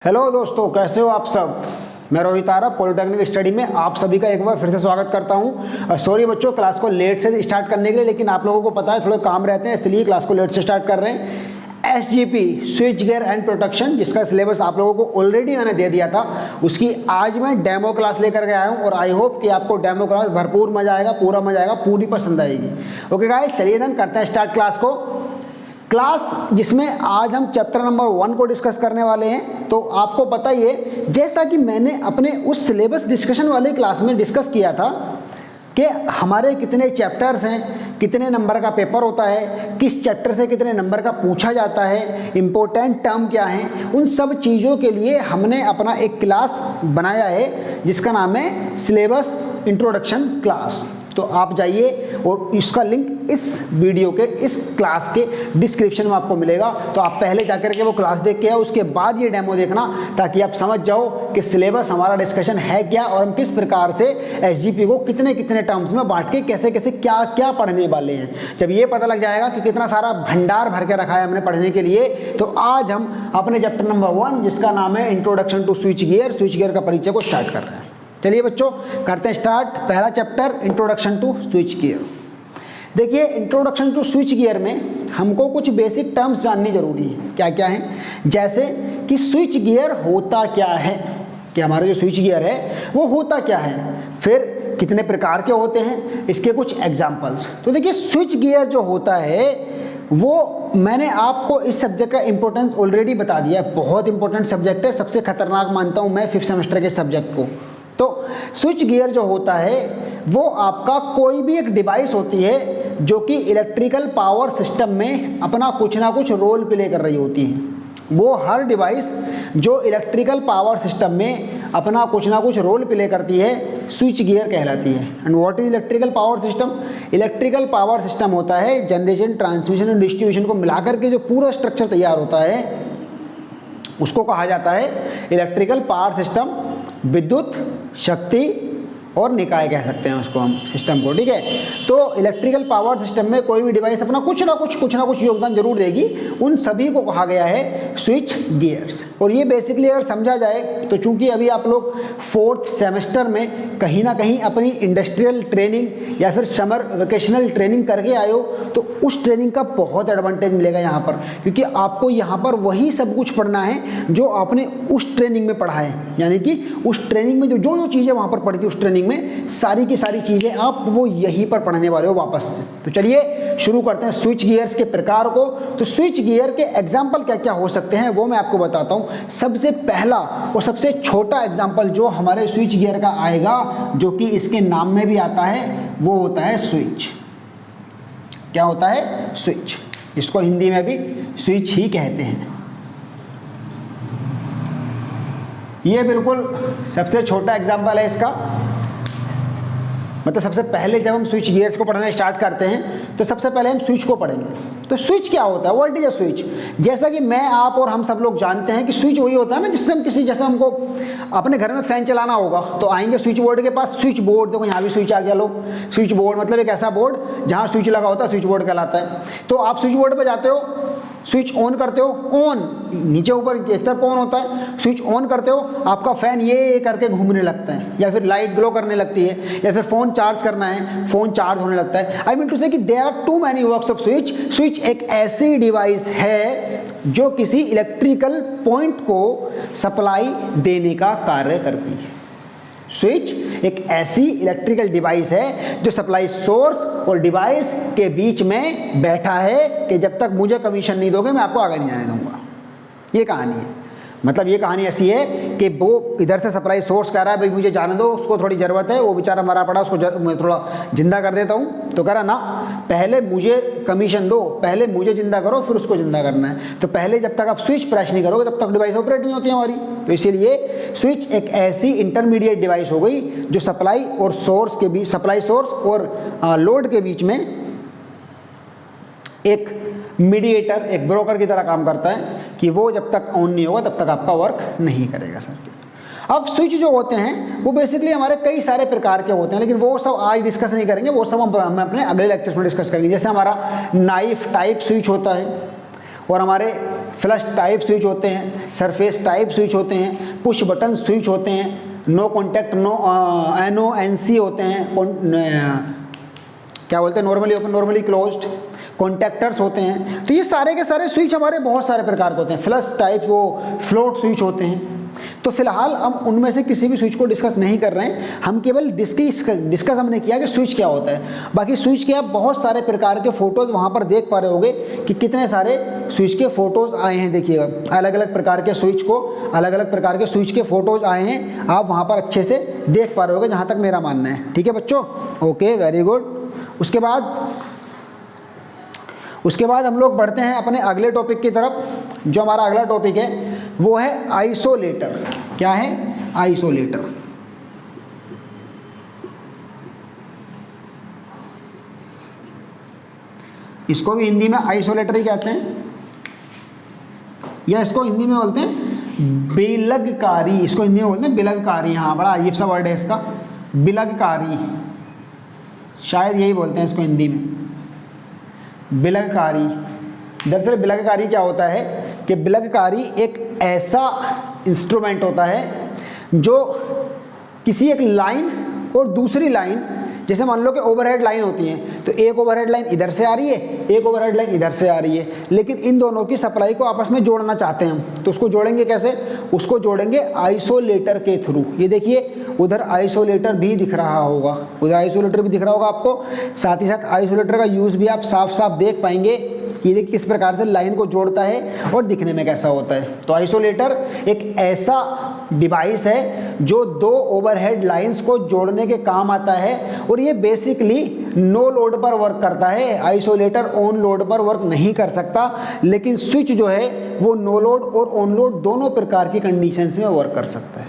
Hello दोस्तों, कैसे हो आप सब। मैं रोहित आरब पॉलिटेक्निक स्टडी में आप सभी का एक बार फिर से स्वागत करता हूं। सॉरी बच्चों, क्लास को लेट से स्टार्ट करने के लिए, लेकिन आप लोगों को पता है थोड़े काम रहते हैं, इसलिए क्लास को लेट से स्टार्ट कर रहे हैं। SGP switch gear and protection, जिसका सिलेबस आप लोगों को ऑलरेडी मैंने दे दिया था, उसकी आज मैं डेमो क्लास लेकर के आया हूं और आई होप कि आपको डेमो क्लास भरपूर मजा आएगा, पूरा मजा आएगा, पूरी पसंद आएगी। ओके गाइस, चलिए देन करते हैं स्टार्ट क्लास को। क्लास जिसमें आज हम चैप्टर नंबर 1 को डिस्कस करने वाले हैं। तो आपको पता ही है, जैसा कि मैंने अपने उस सिलेबस डिस्कशन वाले क्लास में डिस्कस किया था कि हमारे कितने चैप्टर्स हैं, कितने नंबर का पेपर होता है, किस चैप्टर से कितने नंबर का पूछा जाता है, इम्पोर्टेंट टर्म क्या हैं, उन सब चीज़ों के लिए हमने अपना एक क्लास बनाया है जिसका नाम है सिलेबस इंट्रोडक्शन क्लास। तो आप जाइए और इसका लिंक इस वीडियो के, इस क्लास के डिस्क्रिप्शन में आपको मिलेगा। तो आप पहले जाकर के वो क्लास देख के आओ, उसके बाद ये डेमो देखना, ताकि आप समझ जाओ कि सिलेबस हमारा डिस्कशन है क्या और हम किस प्रकार से एसजीपी को कितने कितने टर्म्स में बांट के कैसे कैसे क्या क्या पढ़ने वाले हैं। जब ये पता लग जाएगा कि कितना सारा भंडार भर के रखा है हमने पढ़ने के लिए, तो आज हम अपने चैप्टर नंबर 1, जिसका नाम है इंट्रोडक्शन टू स्विच गियर का परिचय को स्टार्ट कर रहे हैं। चलिए बच्चों, करते हैं स्टार्ट। पहला chapter introduction to switchgear. देखिए, इंट्रोडक्शन टू स्विच गियर में हमको कुछ बेसिक टर्म्स जाननी जरूरी है। क्या क्या है? जैसे कि स्विच गियर होता क्या है, कि हमारा जो स्विच गियर है वो होता क्या है, फिर कितने प्रकार के होते हैं, इसके कुछ एग्जाम्पल्स। तो देखिए, स्विच गियर जो होता है वो मैंने आपको इस सब्जेक्ट का इंपॉर्टेंस ऑलरेडी बता दिया है। बहुत इंपॉर्टेंट सब्जेक्ट है, सबसे खतरनाक मानता हूँ मैं 5th सेमेस्टर के सब्जेक्ट को। तो स्विच गियर जो होता है वो आपका कोई भी एक डिवाइस होती है जो कि इलेक्ट्रिकल पावर सिस्टम में अपना कुछ ना कुछ रोल प्ले कर रही होती है। वो हर डिवाइस जो इलेक्ट्रिकल पावर सिस्टम में अपना कुछ ना कुछ रोल प्ले करती है, स्विच गियर कहलाती है। And what is electrical power system? Electrical power system होता है जनरेशन, ट्रांसमिशन और डिस्ट्रीब्यूशन को मिलाकर के जो पूरा स्ट्रक्चर तैयार होता है, उसको कहा जाता है इलेक्ट्रिकल पावर सिस्टम। विद्युत शक्ति और निकाय कह सकते हैं उसको हम, सिस्टम को। ठीक है, तो इलेक्ट्रिकल पावर सिस्टम में कोई भी डिवाइस अपना कुछ ना कुछ योगदान जरूर देगी। उन सभी को कहा गया है स्विच गियर्स। और ये बेसिकली अगर समझा जाए तो, चूंकि अभी आप लोग 4th सेमेस्टर में कहीं ना कहीं अपनी इंडस्ट्रियल ट्रेनिंग या फिर समर वेकेशनल ट्रेनिंग करके आए हो, तो उस ट्रेनिंग का बहुत एडवांटेज मिलेगा यहाँ पर, क्योंकि आपको यहाँ पर वही सब कुछ पढ़ना है जो आपने उस ट्रेनिंग में पढ़ा है। यानी कि उस ट्रेनिंग में जो जो चीज़ें वहाँ पर पढ़ी थी, उस ट्रेनिंग में सारी की सारी चीजें आप वो यहीं पर पढ़ने वाले हो वापस से। तो चलिए शुरू करते हैं स्विच गियर्स के प्रकार को। तो स्विच गियर के एग्जांपल क्या क्या हो सकते हैं वो मैं आपको बताता हूं। सबसे पहला और सबसे छोटा एग्जांपल जो हमारे स्विच गियर का आएगा, जो कि इसके नाम में भी आता है, वो होता है स्विच। क्या होता है? स्विच। इसको हिंदी में भी स्विच ही कहते हैं। ये बिल्कुल सबसे छोटा एग्जांपल है इसका। मतलब सबसे पहले जब हम स्विच गियर्स को पढ़ना स्टार्ट करते हैं तो सबसे पहले हम स्विच को पढ़ेंगे। तो स्विच क्या होता है? What is a switch? जैसा कि मैं, आप और हम सब लोग जानते हैं कि स्विच वही होता है ना, जिससे हम जैसे हमको अपने घर में फैन चलाना होगा तो आएंगे स्विच बोर्ड के पास। स्विच बोर्ड, देखो यहाँ भी स्विच आ गया लोग। स्विच बोर्ड मतलब एक ऐसा बोर्ड जहाँ स्विच लगा होता है, स्विच बोर्ड कहलाता है। तो आप स्विच बोर्ड पर जाते हो, स्विच ऑन करते हो, ऑन, नीचे ऊपर एक तरफ ऑन होता है, स्विच ऑन करते हो, आपका फैन ये करके घूमने लगता है, या फिर लाइट ग्लो करने लगती है, या फिर फोन चार्ज करना है, फोन चार्ज होने लगता है। आई मीन टू से कि there are too many works of switch. Switch एक ऐसी डिवाइस है जो किसी इलेक्ट्रिकल पॉइंट को सप्लाई देने का कार्य करती है। स्विच एक ऐसी इलेक्ट्रिकल डिवाइस है जो सप्लाई सोर्स और डिवाइस के बीच में बैठा है कि जब तक मुझे कमीशन नहीं दोगे मैं आपको आगे नहीं जाने दूंगा। ये कहानी है। मतलब ये कहानी ऐसी है कि वो इधर से सप्लाई सोर्स कह रहा है भाई मुझे जाने दो, उसको थोड़ी ज़रूरत है, वो बेचारा मरा पड़ा, उसको मैं थोड़ा जिंदा कर देता हूँ। तो कह रहा ना, पहले मुझे कमीशन दो, पहले मुझे जिंदा करो, फिर उसको जिंदा करना है। तो पहले जब तक आप स्विच प्रेस नहीं करोगे तब तक डिवाइस ऑपरेट नहीं होती हमारी। तो इसीलिए स्विच एक ऐसी इंटरमीडिएट डिवाइस हो गई जो सप्लाई और सोर्स के बीच, सप्लाई सोर्स और लोड के बीच में एक मीडिएटर, एक ब्रोकर की तरह काम करता है कि वो जब तक ऑन नहीं होगा तब तक आपका वर्क नहीं करेगा सर्किट। अब स्विच जो होते हैं वो बेसिकली हमारे कई सारे प्रकार के होते हैं, लेकिन वो सब आज डिस्कस नहीं करेंगे, वो सब हम अपने अगले लेक्चर्स में डिस्कस करेंगे। जैसे हमारा नाइफ टाइप स्विच होता है, और हमारे फ्लश टाइप स्विच होते हैं, सरफेस टाइप स्विच होते हैं, पुश बटन स्विच होते हैं, नो कॉन्टैक्ट NONC होते हैं, क्या बोलते हैं, normally open normally closed, contactors होते हैं। तो ये सारे के सारे स्विच हमारे बहुत सारे प्रकार के होते हैं। फ्लश टाइप वो फ्लोट स्विच होते हैं। तो फिलहाल हम उनमें से किसी भी स्विच को डिस्कस नहीं कर रहे हैं, हम केवल डिस्कस हमने किया कि स्विच क्या होता है। बाकी स्विच के आप बहुत सारे प्रकार के फोटोज़ वहाँ पर देख पा रहे होंगे कि कितने सारे स्विच के फोटोज़ आए हैं। देखिएगा अलग अलग प्रकार के स्विच को, अलग अलग प्रकार के स्विच के फोटोज़ आए हैं, आप वहाँ पर अच्छे से देख पा रहे होंगे जहाँ तक मेरा मानना है। ठीक है बच्चों, ओके, वेरी गुड। उसके बाद हम लोग बढ़ते हैं अपने अगले टॉपिक की तरफ। जो हमारा अगला टॉपिक है वो है आइसोलेटर। क्या है? आइसोलेटर। इसको भी हिंदी में आइसोलेटर ही कहते हैं, या इसको हिंदी में बोलते हैं बिलगकारी। इसको हिंदी में बोलते हैं बिलगकारी। हाँ, बड़ा अजीब सा वर्ड है इसका, बिलगकारी, शायद यही बोलते हैं इसको हिंदी में, बिलगकारी। दरअसल बिलगकारी क्या होता है कि बिलगकारी एक ऐसा इंस्ट्रूमेंट होता है जो किसी एक लाइन और दूसरी लाइन, जैसे मान लो कि ओवरहेड लाइन होती है, तो एक ओवरहेड लाइन इधर से आ रही है, एक ओवरहेड लाइन इधर से आ रही है, लेकिन इन दोनों की सप्लाई को आपस में जोड़ना चाहते हैं हम। तो उसको जोड़ेंगे कैसे? उसको जोड़ेंगे आइसोलेटर के थ्रू। ये देखिए उधर आइसोलेटर भी दिख रहा होगा, उधर आइसोलेटर भी दिख रहा होगा आपको। साथ ही साथ आइसोलेटर का यूज़ भी आप साफ साफ देख पाएंगे कि देखिए किस प्रकार से लाइन को जोड़ता है और दिखने में कैसा होता है। तो आइसोलेटर एक ऐसा डिवाइस है जो दो ओवरहेड लाइंस को जोड़ने के काम आता है, और ये बेसिकली नो लोड पर वर्क करता है। आइसोलेटर ऑन लोड पर वर्क नहीं कर सकता, लेकिन स्विच जो है वो नो लोड और ऑन लोड दोनों प्रकार की कंडीशंस में वर्क कर सकता है।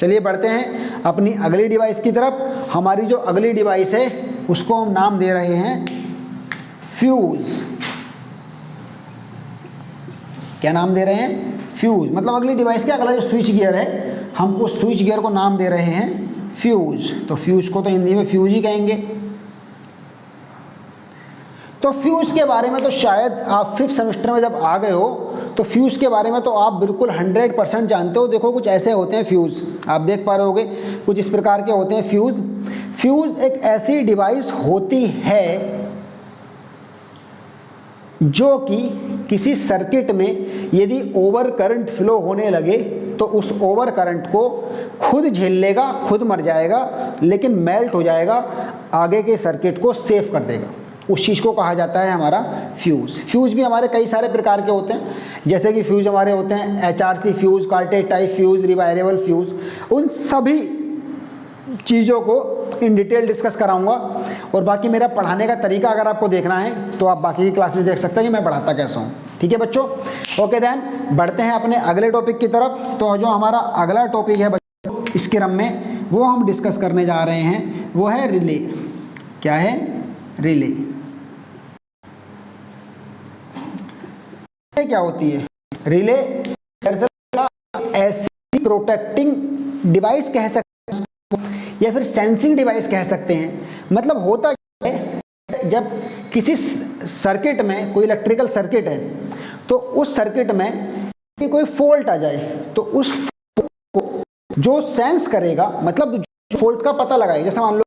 चलिए बढ़ते हैं अपनी अगली डिवाइस की तरफ। हमारी जो अगली डिवाइस है उसको हम नाम दे रहे हैं फ्यूज। क्या नाम दे रहे हैं? फ्यूज। मतलब अगली डिवाइस के अगला जो स्विच गियर है, हम उस स्विच गियर को नाम दे रहे हैं फ्यूज। तो फ्यूज को तो हिंदी में फ्यूज ही कहेंगे। तो फ्यूज के बारे में तो शायद आप 5th सेमेस्टर में जब आ गए हो तो फ्यूज के बारे में तो आप बिल्कुल 100% जानते हो। देखो कुछ ऐसे होते हैं फ्यूज, आप देख पा रहे होगे कुछ इस प्रकार के होते हैं फ्यूज। फ्यूज एक ऐसी डिवाइस होती है जो कि किसी सर्किट में यदि ओवर करंट फ्लो होने लगे तो उस ओवर करंट को खुद झेल लेगा, खुद मर जाएगा, लेकिन मेल्ट हो जाएगा, आगे के सर्किट को सेव कर देगा। उस चीज़ को कहा जाता है हमारा फ्यूज़। फ्यूज़ भी हमारे कई सारे प्रकार के होते हैं, जैसे कि फ्यूज़ हमारे होते हैं HRC fuse, cartridge type fuse, rewirable fuse. उन सभी चीज़ों को इन डिटेल डिस्कस कराऊंगा। और बाकी मेरा पढ़ाने का तरीका अगर आपको देखना है तो आप बाकी की क्लासेस देख सकते हैं कि मैं पढ़ाता कैसा हूँ। ठीक है बच्चों, ओके देन बढ़ते हैं अपने अगले टॉपिक की तरफ। तो जो हमारा अगला टॉपिक है बच्चों इस क्रम में, वो हम डिस्कस करने जा रहे हैं, वो है रिले। क्या है? रिले। क्या होती है रिले? ऐसी प्रोटेक्टिंग डिवाइस कह सकते हैं या फिर सेंसिंग डिवाइस कह सकते हैं। मतलब होता क्या है, जब किसी सर्किट में, कोई इलेक्ट्रिकल सर्किट है, तो उस सर्किट में कोई फॉल्ट आ जाए तो उस फॉल्ट को जो सेंस करेगा, मतलब जो फॉल्ट का पता लगाएगा। जैसे मान लो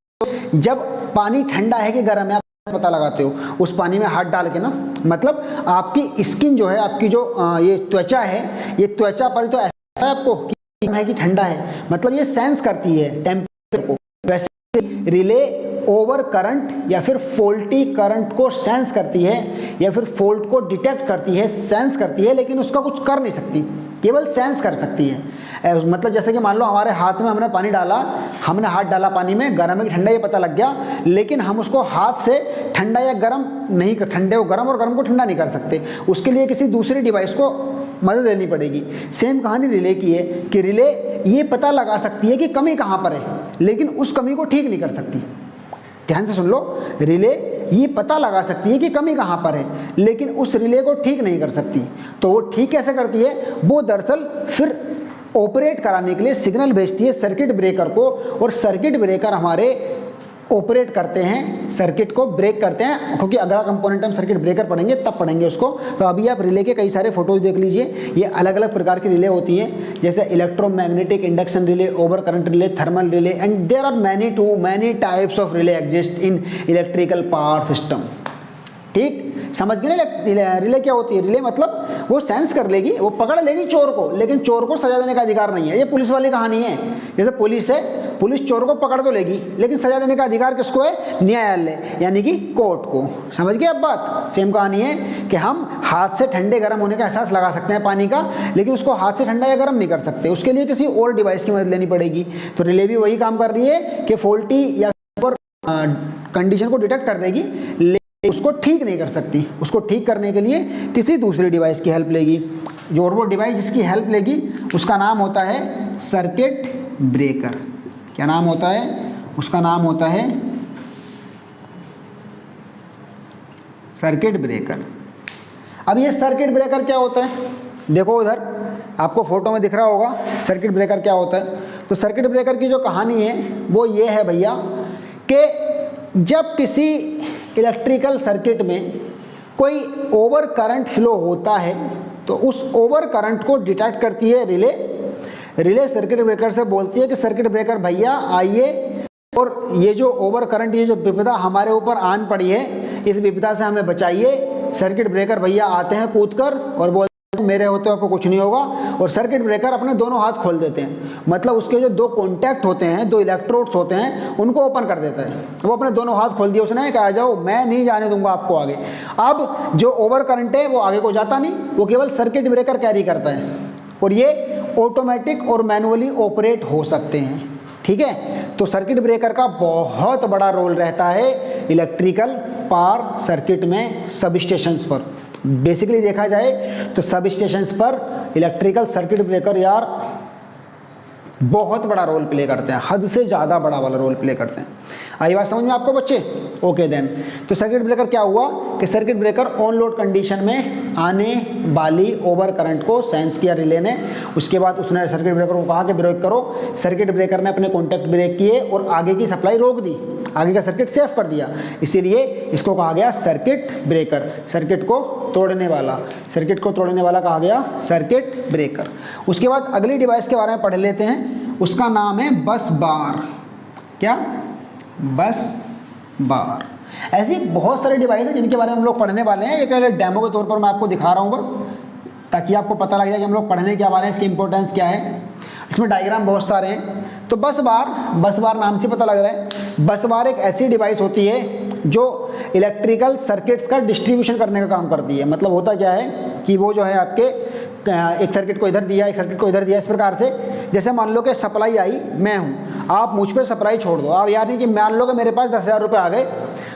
जब पानी ठंडा है कि गर्म है पता लगाते हो उस पानी में हाथ डाल के ना, मतलब आपकी स्किन जो है, आपकी जो ये त्वचा है, ये त्वचा पर तो ऐसा है आपको कि है कि ठंडा है, मतलब ये सेंस करती है टेम्परेचर को। वैसे रिले ओवर करंट या फिर फॉल्टी करंट को सेंस करती है या फिर फॉल्ट को डिटेक्ट करती है, सेंस करती है, लेकिन उसका कुछ कर नहीं सकती, केवल सेंस कर सकती है। मतलब जैसे कि मान लो हमारे हाथ में हमने पानी डाला, हमने हाथ डाला पानी में, गर्म है कि ठंडा ये पता लग गया, लेकिन हम उसको हाथ से ठंडा या गर्म नहीं कर, ठंडे को गर्म और गर्म को ठंडा नहीं कर सकते। उसके लिए किसी दूसरी डिवाइस को मदद लेनी पड़ेगी। सेम कहानी रिले की है कि रिले ये पता लगा सकती है कि कमी कहाँ पर है, लेकिन उस कमी को ठीक नहीं कर सकती। ध्यान से सुन लो, रिले ये पता लगा सकती है कि कमी कहाँ पर है, लेकिन उस रिले को ठीक नहीं कर सकती। तो वो ठीक कैसे करती है? वो दरअसल फिर ऑपरेट कराने के लिए सिग्नल भेजती है सर्किट ब्रेकर को, और सर्किट ब्रेकर हमारे ऑपरेट करते हैं, सर्किट को ब्रेक करते हैं, क्योंकि अगला कंपोनेंट हम सर्किट ब्रेकर पढ़ेंगे तब पढ़ेंगे उसको। तो अभी आप रिले के कई सारे फोटोज देख लीजिए। ये अलग अलग प्रकार की रिले होती हैं, जैसे electromagnetic induction relay, over current relay, thermal relay, and there are many types of relay exist in electrical power system. ठीक, समझ गए ना। रिले क्या होती है? रिले मतलब वो सेंस कर लेगी, वो पकड़ लेगी चोर को, लेकिन चोर को सजा देने का अधिकार नहीं है। ये पुलिस वाली कहानी है। जैसे पुलिस है, पुलिस चोर को पकड़ तो लेगी, लेकिन सजा देने का अधिकार किसको है? न्यायालय, यानी कि कोर्ट को। समझ गए अब बात? सेम कहानी है कि हम हाथ से ठंडे गर्म होने का एहसास लगा सकते हैं पानी का, लेकिन उसको हाथ से ठंडा या गर्म नहीं कर सकते, उसके लिए किसी और डिवाइस की मदद लेनी पड़ेगी। तो रिले भी वही काम कर रही है कि फॉल्टी या कंडीशन को डिटेक्ट कर देगी, उसको ठीक नहीं कर सकती। उसको ठीक करने के लिए किसी दूसरी डिवाइस की हेल्प लेगी, जो और वो डिवाइस जिसकी हेल्प लेगी उसका नाम होता है सर्किट ब्रेकर। क्या नाम होता है? उसका नाम होता है सर्किट ब्रेकर। अब ये सर्किट ब्रेकर क्या होता है? देखो उधर आपको फोटो में दिख रहा होगा सर्किट ब्रेकर क्या होता है। तो सर्किट ब्रेकर की जो कहानी है वो ये है भैया कि जब किसी इलेक्ट्रिकल सर्किट में कोई ओवर करंट फ्लो होता है तो उस ओवर करंट को डिटेक्ट करती है रिले। रिले सर्किट ब्रेकर से बोलती है कि सर्किट ब्रेकर भैया आइए, और ये जो ओवर करंट, ये जो विपदा हमारे ऊपर आन पड़ी है, इस विपदा से हमें बचाइए। सर्किट ब्रेकर भैया आते हैं कूदकर और बोलते हैं मेरे होते आपको कुछ नहीं होगा, और सर्किट ब्रेकर अपने दोनों हाथ खोल देते हैं। मतलब उसके जो दो कॉन्टैक्ट होते हैं, दो इलेक्ट्रोड्स होते हैं, उनको ओपन कर देता है। वो अपने दोनों हाथ खोल दिए उसने कि आ जाओ, मैं नहीं जाने दूंगा आपको आगे। अब जो ओवर करंट है वो आगे को जाता नहीं, वो केवल सर्किट ब्रेकर कैरी करता है, और ये ऑटोमेटिक और मैनुअली ऑपरेट हो सकते हैं। ठीक है, तो सर्किट ब्रेकर का बहुत बड़ा रोल रहता है इलेक्ट्रिकल पावर सर्किट में, सब स्टेशंस पर। बेसिकली देखा जाए तो सब स्टेशंस पर इलेक्ट्रिकल सर्किट ब्रेकर यार बहुत बड़ा रोल प्ले करते हैं, हद से ज़्यादा बड़ा वाला रोल प्ले करते हैं। आई बात समझ में आपको बच्चे? ओके देन, तो सर्किट ब्रेकर क्या हुआ कि circuit breaker on load condition में आने वाली ओवर करंट को सेंस किया रिले ने। उसके बाद उसने सर्किट ब्रेकर को कहा कि ब्रेक करो। सर्किट ब्रेकर ने अपने कॉन्टैक्ट ब्रेक किए और आगे की सप्लाई रोक दी, आगे का सर्किट सेफ कर दिया। इसीलिए इसको कहा गया सर्किट ब्रेकर, सर्किट को तोड़ने वाला। सर्किट को तोड़ने वाला कहा गया सर्किट ब्रेकर। उसके बाद अगली डिवाइस के बारे में पढ़ लेते हैं, उसका नाम है बस बार। क्या? बस बार। ऐसी बहुत सारे डिवाइस हैं जिनके बारे में हम लोग पढ़ने वाले हैं। एक डेमो के तौर पर मैं आपको दिखा रहा हूँ बस, ताकि आपको पता लग जाए कि हम लोग पढ़ने क्या वाले हैं, इसकी इंपॉर्टेंस क्या है। इसमें डायग्राम बहुत सारे हैं। तो बस बार नाम से पता लग रहा है। बस बार एक ऐसी डिवाइस होती है जो इलेक्ट्रिकल सर्किट्स का डिस्ट्रीब्यूशन करने का काम करती है। मतलब होता क्या है कि वो जो है आपके एक सर्किट को इधर दिया, एक सर्किट को इधर दिया, इस प्रकार से। जैसे मान लो कि सप्लाई आई, मैं हूँ, आप मुझ पर सप्लाई छोड़ दो। आप यार नहीं कि मान लो कि मेरे पास 10,000 रुपये आ गए,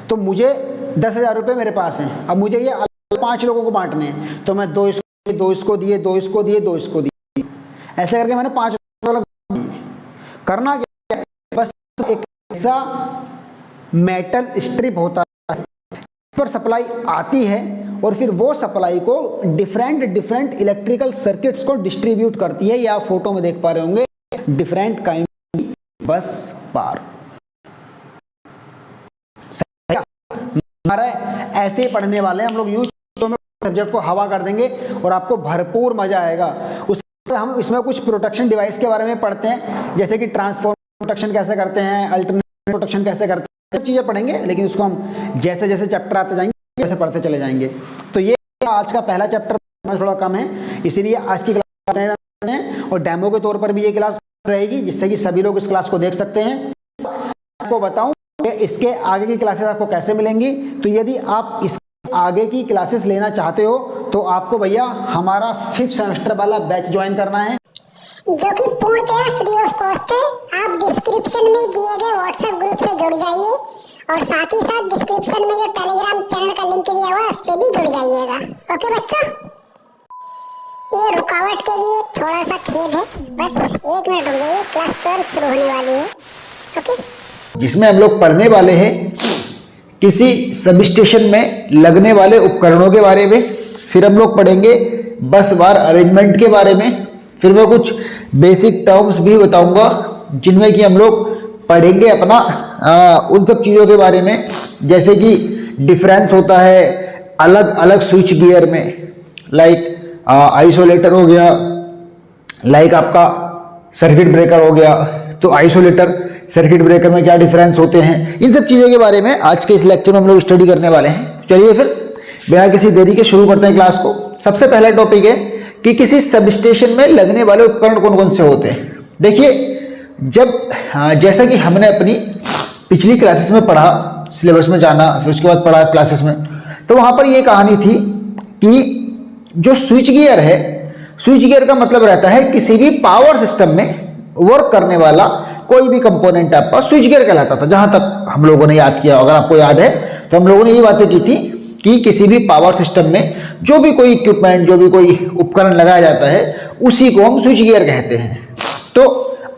तो मुझे 10,000 रुपये मेरे पास हैं। अब मुझे ये 5 लोगों को बांटने हैं, तो मैं 2 इसको दिए, 2 इसको दिए, 2 इसको दिए, ऐसे करके मैंने 5 करना क्या है? बस एक ऐसा मेटल स्ट्रिप होता है, इस पर सप्लाई आती है और फिर वो सप्लाई को डिफरेंट इलेक्ट्रिकल सर्किट्स को डिस्ट्रीब्यूट करती है। ये आप फोटो में देख पा रहे होंगे, डिफरेंट काइंड बस बार। हमारा ऐसे ही पढ़ने वाले हैं हम लोग, यूज सब्जेक्ट को हवा कर देंगे और आपको भरपूर मजा आएगा। उससे हम इसमें कुछ प्रोटेक्शन डिवाइस के बारे में पढ़ते हैं, जैसे कि ट्रांसफॉर्मर प्रोटेक्शन कैसे करते हैं, अल्टरनेटिव प्रोटेक्शन कैसे करते हैं, सब चीज़ें पढ़ेंगे। लेकिन उसको हम जैसे जैसे चैप्टर आते जाएंगे वैसे पढ़ते चले जाएंगे। तो ये आज का पहला चैप्टर थोड़ा कम है, इसीलिए आज की क्लास हैं और डेमो के तौर पर भी ये क्लास रहेगी, जिससे कि सभी लोग इस क्लास को देख सकते हैं। आपको बताऊं कि इसके आगे की क्लासेस आपको कैसे मिलेंगी। तो यदि आप इस आगे की क्लासेस लेना चाहते हो तो आपको भैया हमारा 5th सेमेस्टर वाला बैच ज्वाइन करना है, जो कि पूर्णतः फ्री ऑफ कॉस्ट है। आप डिस्क्रिप्शन में दिए गए व्हाट्सएप ग्रुप से जुड़ जाइए और साथ ही साथ डिस्क्रिप्शन में जो टेलीग्राम चैनल का लिंक दिया हुआ है उससे भी जुड़ जाइएगा। ओके बच्चों, ये रुकावट के लिए थोड़ा सा खेद है, बस 1 मिनट रुक जाइए, क्लास 12 शुरू होने वाली है। ओके, जिसमें हम लोग पढ़ने वाले हैं किसी सब स्टेशन में लगने वाले उपकरणों के बारे में, फिर हम लोग पढ़ेंगे बस बार अरेंजमेंट के बारे में, फिर मैं कुछ बेसिक टर्म्स भी बताऊंगा जिनमें कि हम लोग पढ़ेंगे अपना उन सब चीज़ों के बारे में, जैसे कि डिफरेंस होता है अलग अलग स्विच गियर में, लाइक आइसोलेटर हो गया, लाइक आपका सर्किट ब्रेकर हो गया। तो आइसोलेटर सर्किट ब्रेकर में क्या डिफरेंस होते हैं, इन सब चीज़ों के बारे में आज के इस लेक्चर में हम लोग स्टडी करने वाले हैं। चलिए फिर बिना किसी देरी के शुरू करते हैं क्लास को। सबसे पहला टॉपिक है कि किसी सब स्टेशन में लगने वाले उपकरण कौन कौन से होते हैं। देखिए, जैसा कि हमने अपनी पिछली क्लासेस में पढ़ा, सिलेबस में जाना, फिर उसके बाद पढ़ा क्लासेस में, तो वहाँ पर ये कहानी थी कि जो स्विच गियर है, स्विच गियर का मतलब रहता है किसी भी पावर सिस्टम में वर्क करने वाला कोई भी कंपोनेंट आपका स्विच गियर कहलाता था। जहाँ तक हम लोगों ने याद किया, अगर आपको याद है तो हम लोगों ने ये बातें की थी कि किसी भी पावर सिस्टम में जो भी कोई इक्विपमेंट, जो भी कोई उपकरण लगाया जाता है, उसी को हम स्विच गियर कहते हैं। तो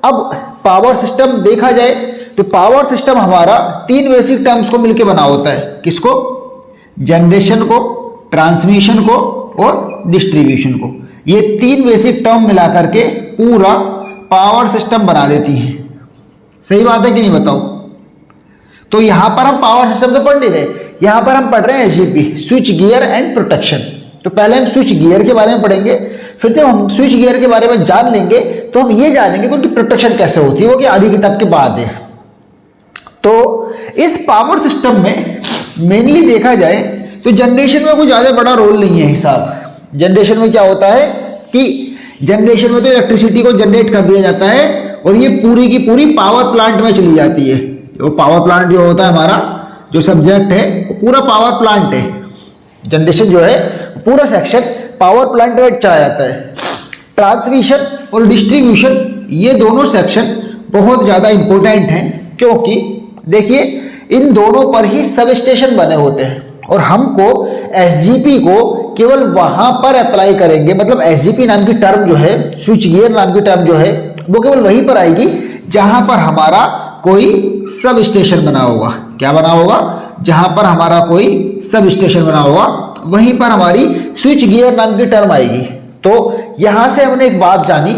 अब पावर सिस्टम देखा जाए तो पावर सिस्टम हमारा 3 बेसिक टर्म्स को मिलकर बना होता है। किसको? जनरेशन को, ट्रांसमिशन को और डिस्ट्रीब्यूशन को। ये 3 बेसिक टर्म मिला करके पूरा पावर सिस्टम बना देती हैं। सही बात है कि नहीं, बताओ? तो यहां पर हम पावर सिस्टम तो पढ़ नहीं रहे, यहां पर हम पढ़ रहे हैं SGP, switch gear and protection. तो पहले हम स्विच गियर के बारे में पढ़ेंगे, फिर जब हम स्विच गियर के बारे में जान लेंगे तो हम ये जानेंगे कि उनकी प्रोटेक्शन कैसे होती है, वो कि आधी किताब के बाद है। तो इस पावर सिस्टम में मेनली देखा जाए तो जनरेशन में कोई ज़्यादा बड़ा रोल नहीं है हिसाब। जनरेशन में क्या होता है कि जनरेशन में तो इलेक्ट्रिसिटी को जनरेट कर दिया जाता है और ये पूरी की पूरी पावर प्लांट में चली जाती है। वो पावर प्लांट जो होता है, हमारा जो सब्जेक्ट है वो पूरा पावर प्लांट है। जनरेशन जो है पूरा सेक्शन पावर प्लांट में चला जाता है। ट्रांसमिशन और डिस्ट्रीब्यूशन, ये दोनों सेक्शन बहुत ज़्यादा इंपॉर्टेंट हैं, क्योंकि देखिए इन दोनों पर ही सब स्टेशन बने होते हैं और हमको एसजीपी को केवल वहां पर अप्लाई करेंगे। मतलब एसजीपी नाम की टर्म जो है, स्विच गियर नाम की टर्म जो है, वो केवल वहीं पर आएगी जहां पर हमारा कोई सब स्टेशन बना होगा। क्या बना होगा? जहां पर हमारा कोई सब स्टेशन बना होगा, वहीं पर हमारी स्विच गियर नाम की टर्म आएगी। तो यहां से हमने एक बात जानी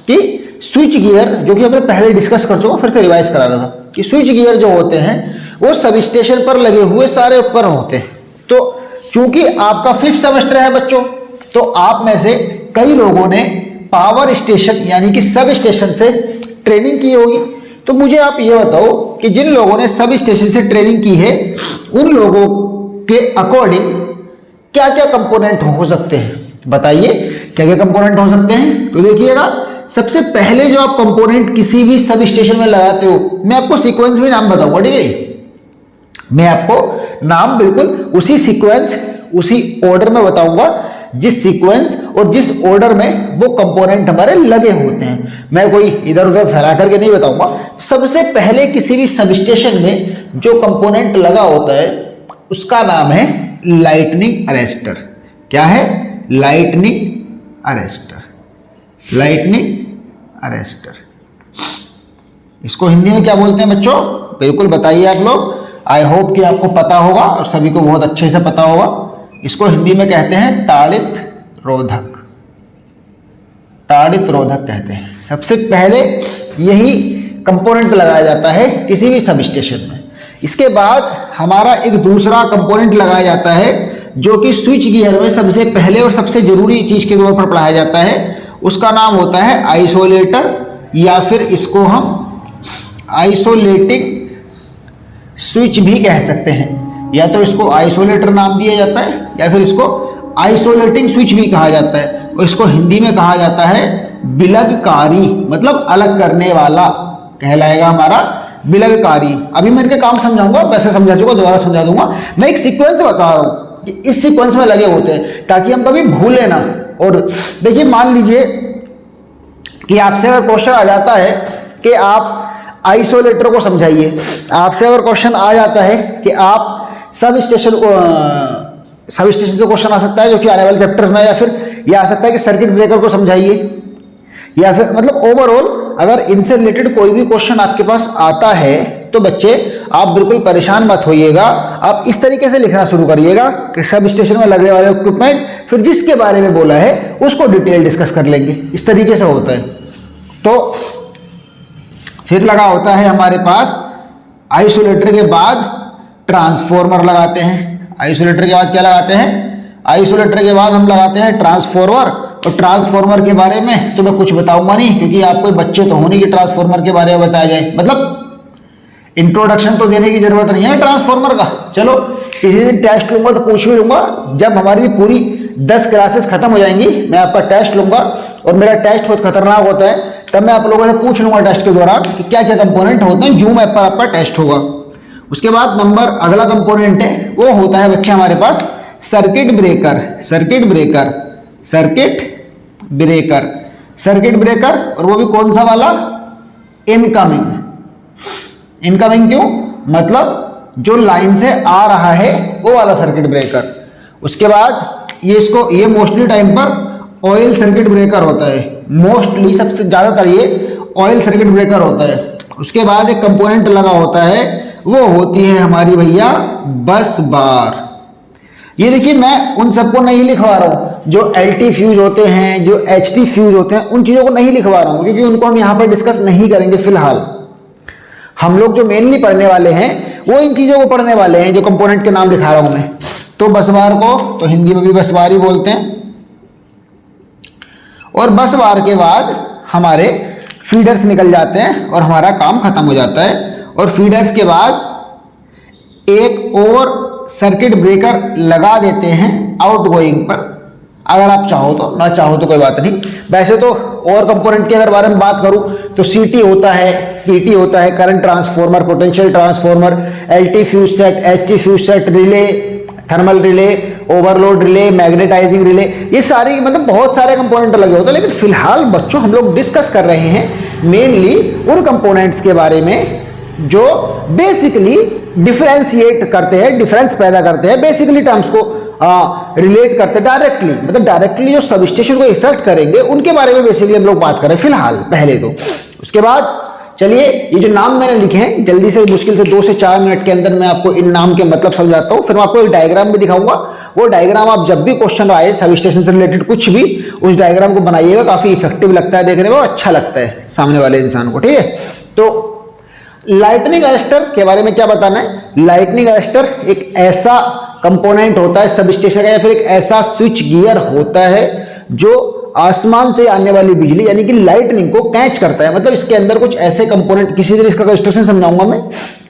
कि स्विच गियर, जो कि हमने पहले डिस्कस कर चुका, फिर से रिवाइज करा रहा था कि स्विच गियर जो होते हैं वो सब स्टेशन पर लगे हुए सारे उपकरण होते हैं। तो चूंकि आपका 5th सेमेस्टर है बच्चों, तो आप में से कई लोगों ने पावर स्टेशन यानी कि सब स्टेशन से ट्रेनिंग की होगी। तो मुझे आप ये बताओ कि जिन लोगों ने सब स्टेशन से ट्रेनिंग की है, उन लोगों के अकॉर्डिंग क्या क्या कंपोनेंट हो सकते हैं, बताइए क्या क्या कंपोनेंट हो सकते हैं। तो देखिएगा, सबसे पहले जो आप कंपोनेंट किसी भी सब स्टेशन में लगाते हो, मैं आपको सीक्वेंस में नाम बताऊंगा, ठीक है? मैं आपको नाम बिल्कुल उसी सीक्वेंस, उसी ऑर्डर में बताऊंगा, जिस सीक्वेंस और जिस ऑर्डर में वो कंपोनेंट हमारे लगे होते हैं। मैं कोई इधर उधर फैला करके नहीं बताऊंगा। सबसे पहले किसी भी सब स्टेशन में जो कंपोनेंट लगा होता है उसका नाम है लाइटनिंग अरेस्टर। क्या है? Lightning arrester. लाइटनिंग अरेस्टर, इसको हिंदी में क्या बोलते हैं बच्चों? बिल्कुल बताइए आप लोग। आई होप कि आपको पता होगा और सभी को बहुत अच्छे से पता होगा। इसको हिंदी में कहते हैं ताड़ित रोधक। ताड़ित रोधक कहते हैं। सबसे पहले यही कंपोनेंट लगाया जाता है किसी भी सब स्टेशन में। इसके बाद हमारा एक दूसरा कंपोनेंट लगाया जाता है जो कि स्विच गियर में सबसे पहले और सबसे जरूरी चीज के तौर पर पढ़ाया जाता है। उसका नाम होता है आइसोलेटर, या फिर इसको हम आइसोलेटिंग स्विच भी कह सकते हैं। या तो इसको आइसोलेटर नाम दिया जाता है या फिर इसको आइसोलेटिंग स्विच भी कहा जाता है। और इसको हिंदी में कहा जाता है विलगकारी, मतलब अलग करने वाला कहलाएगा हमारा विलगकारी। अभी मैं इनके काम समझाऊंगा, वैसे समझा चुका, दोबारा समझा दूंगा। मैं एक सीक्वेंस बता रहा हूं कि इस सीक्वेंस में लगे होते हैं ताकि हम कभी भूले ना। और देखिए, मान लीजिए कि आपसे अगर क्वेश्चन आ जाता है कि आप आइसोलेटर को समझाइए, आपसे अगर क्वेश्चन आ जाता है कि आप सब स्टेशन से क्वेश्चन आ सकता है जो कि आने वाले चैप्टर में, या फिर यह आ सकता है कि सर्किट ब्रेकर को समझाइए, या फिर मतलब ओवरऑल अगर इनसे रिलेटेड कोई भी क्वेश्चन आपके पास आता है तो बच्चे आप बिल्कुल परेशान मत होइएगा। आप इस तरीके से लिखना शुरू करिएगा कि सब स्टेशन में लगने वाले इक्विपमेंट, फिर जिसके बारे में बोला है उसको डिटेल डिस्कस कर लेंगे। इस तरीके से होता है। तो फिर लगा होता है हमारे पास आइसोलेटर के बाद ट्रांसफॉर्मर लगाते हैं। आइसोलेटर के बाद क्या लगाते हैं? आइसोलेटर के बाद हम लगाते हैं ट्रांसफॉर्मर। और ट्रांसफॉर्मर के बारे में तो मैं कुछ बताऊंगा नहीं, क्योंकि आप कोई बच्चे तो हो नहीं कि ट्रांसफॉर्मर के बारे में बताया जाए। मतलब इंट्रोडक्शन तो देने की जरूरत नहीं है ट्रांसफॉर्मर का। चलो किसी दिन टेस्ट लूंगा तो पूछ भी लूंगा, जब हमारी पूरी 10 क्लासेस खत्म हो जाएंगी मैं आपका टेस्ट लूंगा, और मेरा टेस्ट बहुत खतरनाक होता है, तब मैं आप लोगों से पूछ लूंगा टेस्ट के दौरान कि क्या क्या कंपोनेंट होते हैं। जूम ऐप पर आपका टेस्ट होगा। उसके बाद अगला कंपोनेंट है वो होता है बच्चे हमारे पास circuit breaker. Circuit breaker, circuit breaker, circuit breaker, और वो भी कौन सा वाला? इनकमिंग। इनकमिंग क्यों? मतलब जो लाइन से आ रहा है वो वाला सर्किट ब्रेकर। उसके बाद ये मोस्टली टाइम पर ऑयल सर्किट ब्रेकर होता है। मोस्टली सबसे ज्यादातर ये ऑयल सर्किट ब्रेकर होता है। उसके बाद एक कंपोनेंट लगा होता है, वो होती है हमारी भैया बस बार। ये देखिए मैं उन सबको नहीं लिखवा रहा हूं, जो LT फ्यूज होते हैं, जो HT फ्यूज होते हैं, उन चीजों को नहीं लिखवा रहा हूं, क्योंकि उनको हम यहां पर डिस्कस नहीं करेंगे फिलहाल। हम लोग जो मेनली पढ़ने वाले हैं वो इन चीजों को पढ़ने वाले हैं, जो कंपोनेंट के नाम लिखा रहा हूं मैं। तो बस बार को तो हिंदी में भी बस बार ही बोलते हैं। और बस बार के बाद हमारे फीडर्स निकल जाते हैं और हमारा काम खत्म हो जाता है। और फीडर्स के बाद एक और सर्किट ब्रेकर लगा देते हैं आउटगोइंग पर, अगर आप चाहो तो, ना चाहो तो कोई बात नहीं। वैसे तो और कंपोनेंट के अगर बारे में बात करूं तो CT होता है, PT होता है, current transformer, potential transformer, LT fuse set, HT fuse set, relay, thermal relay, overload relay, magnetising relay, ये सारे मतलब बहुत सारे कंपोनेंट लगे होते हैं। लेकिन फिलहाल बच्चों हम लोग डिस्कस कर रहे हैं मेनली उन कंपोनेंट्स के बारे में जो बेसिकली डिफरेंशिएट करते हैं, डिफरेंस पैदा करते हैं, बेसिकली टर्म्स को रिलेट करते हैं डायरेक्टली, मतलब डायरेक्टली जो सब स्टेशन को इफेक्ट करेंगे उनके बारे में बेसिकली हम लोग बात करें फिलहाल पहले तो। उसके बाद चलिए ये जो नाम मैंने लिखे हैं जल्दी से, मुश्किल से 2 से 4 मिनट के अंदर मैं आपको इन नाम के मतलब समझाता हूँ। फिर मैं आपको एक डायग्राम भी दिखाऊंगा। वो डायग्राम आप जब भी क्वेश्चन आए सब स्टेशन से रिलेटेड कुछ भी, उस डायग्राम को बनाइएगा, काफी इफेक्टिव लगता है देखने में, अच्छा लगता है सामने वाले इंसान को। ठीक है, तो लाइटनिंग अरेस्टर के बारे में क्या बताना है? लाइटनिंग अरेस्टर एक ऐसा कंपोनेंट होता है सब स्टेशन का, या फिर एक ऐसा स्विच गियर होता है जो आसमान से आने वाली बिजली यानी कि लाइटनिंग को कैच करता है। मतलब इसके अंदर कुछ ऐसे कंपोनेंट, किसी दिन इसका कंस्ट्रक्शन समझाऊंगा मैं,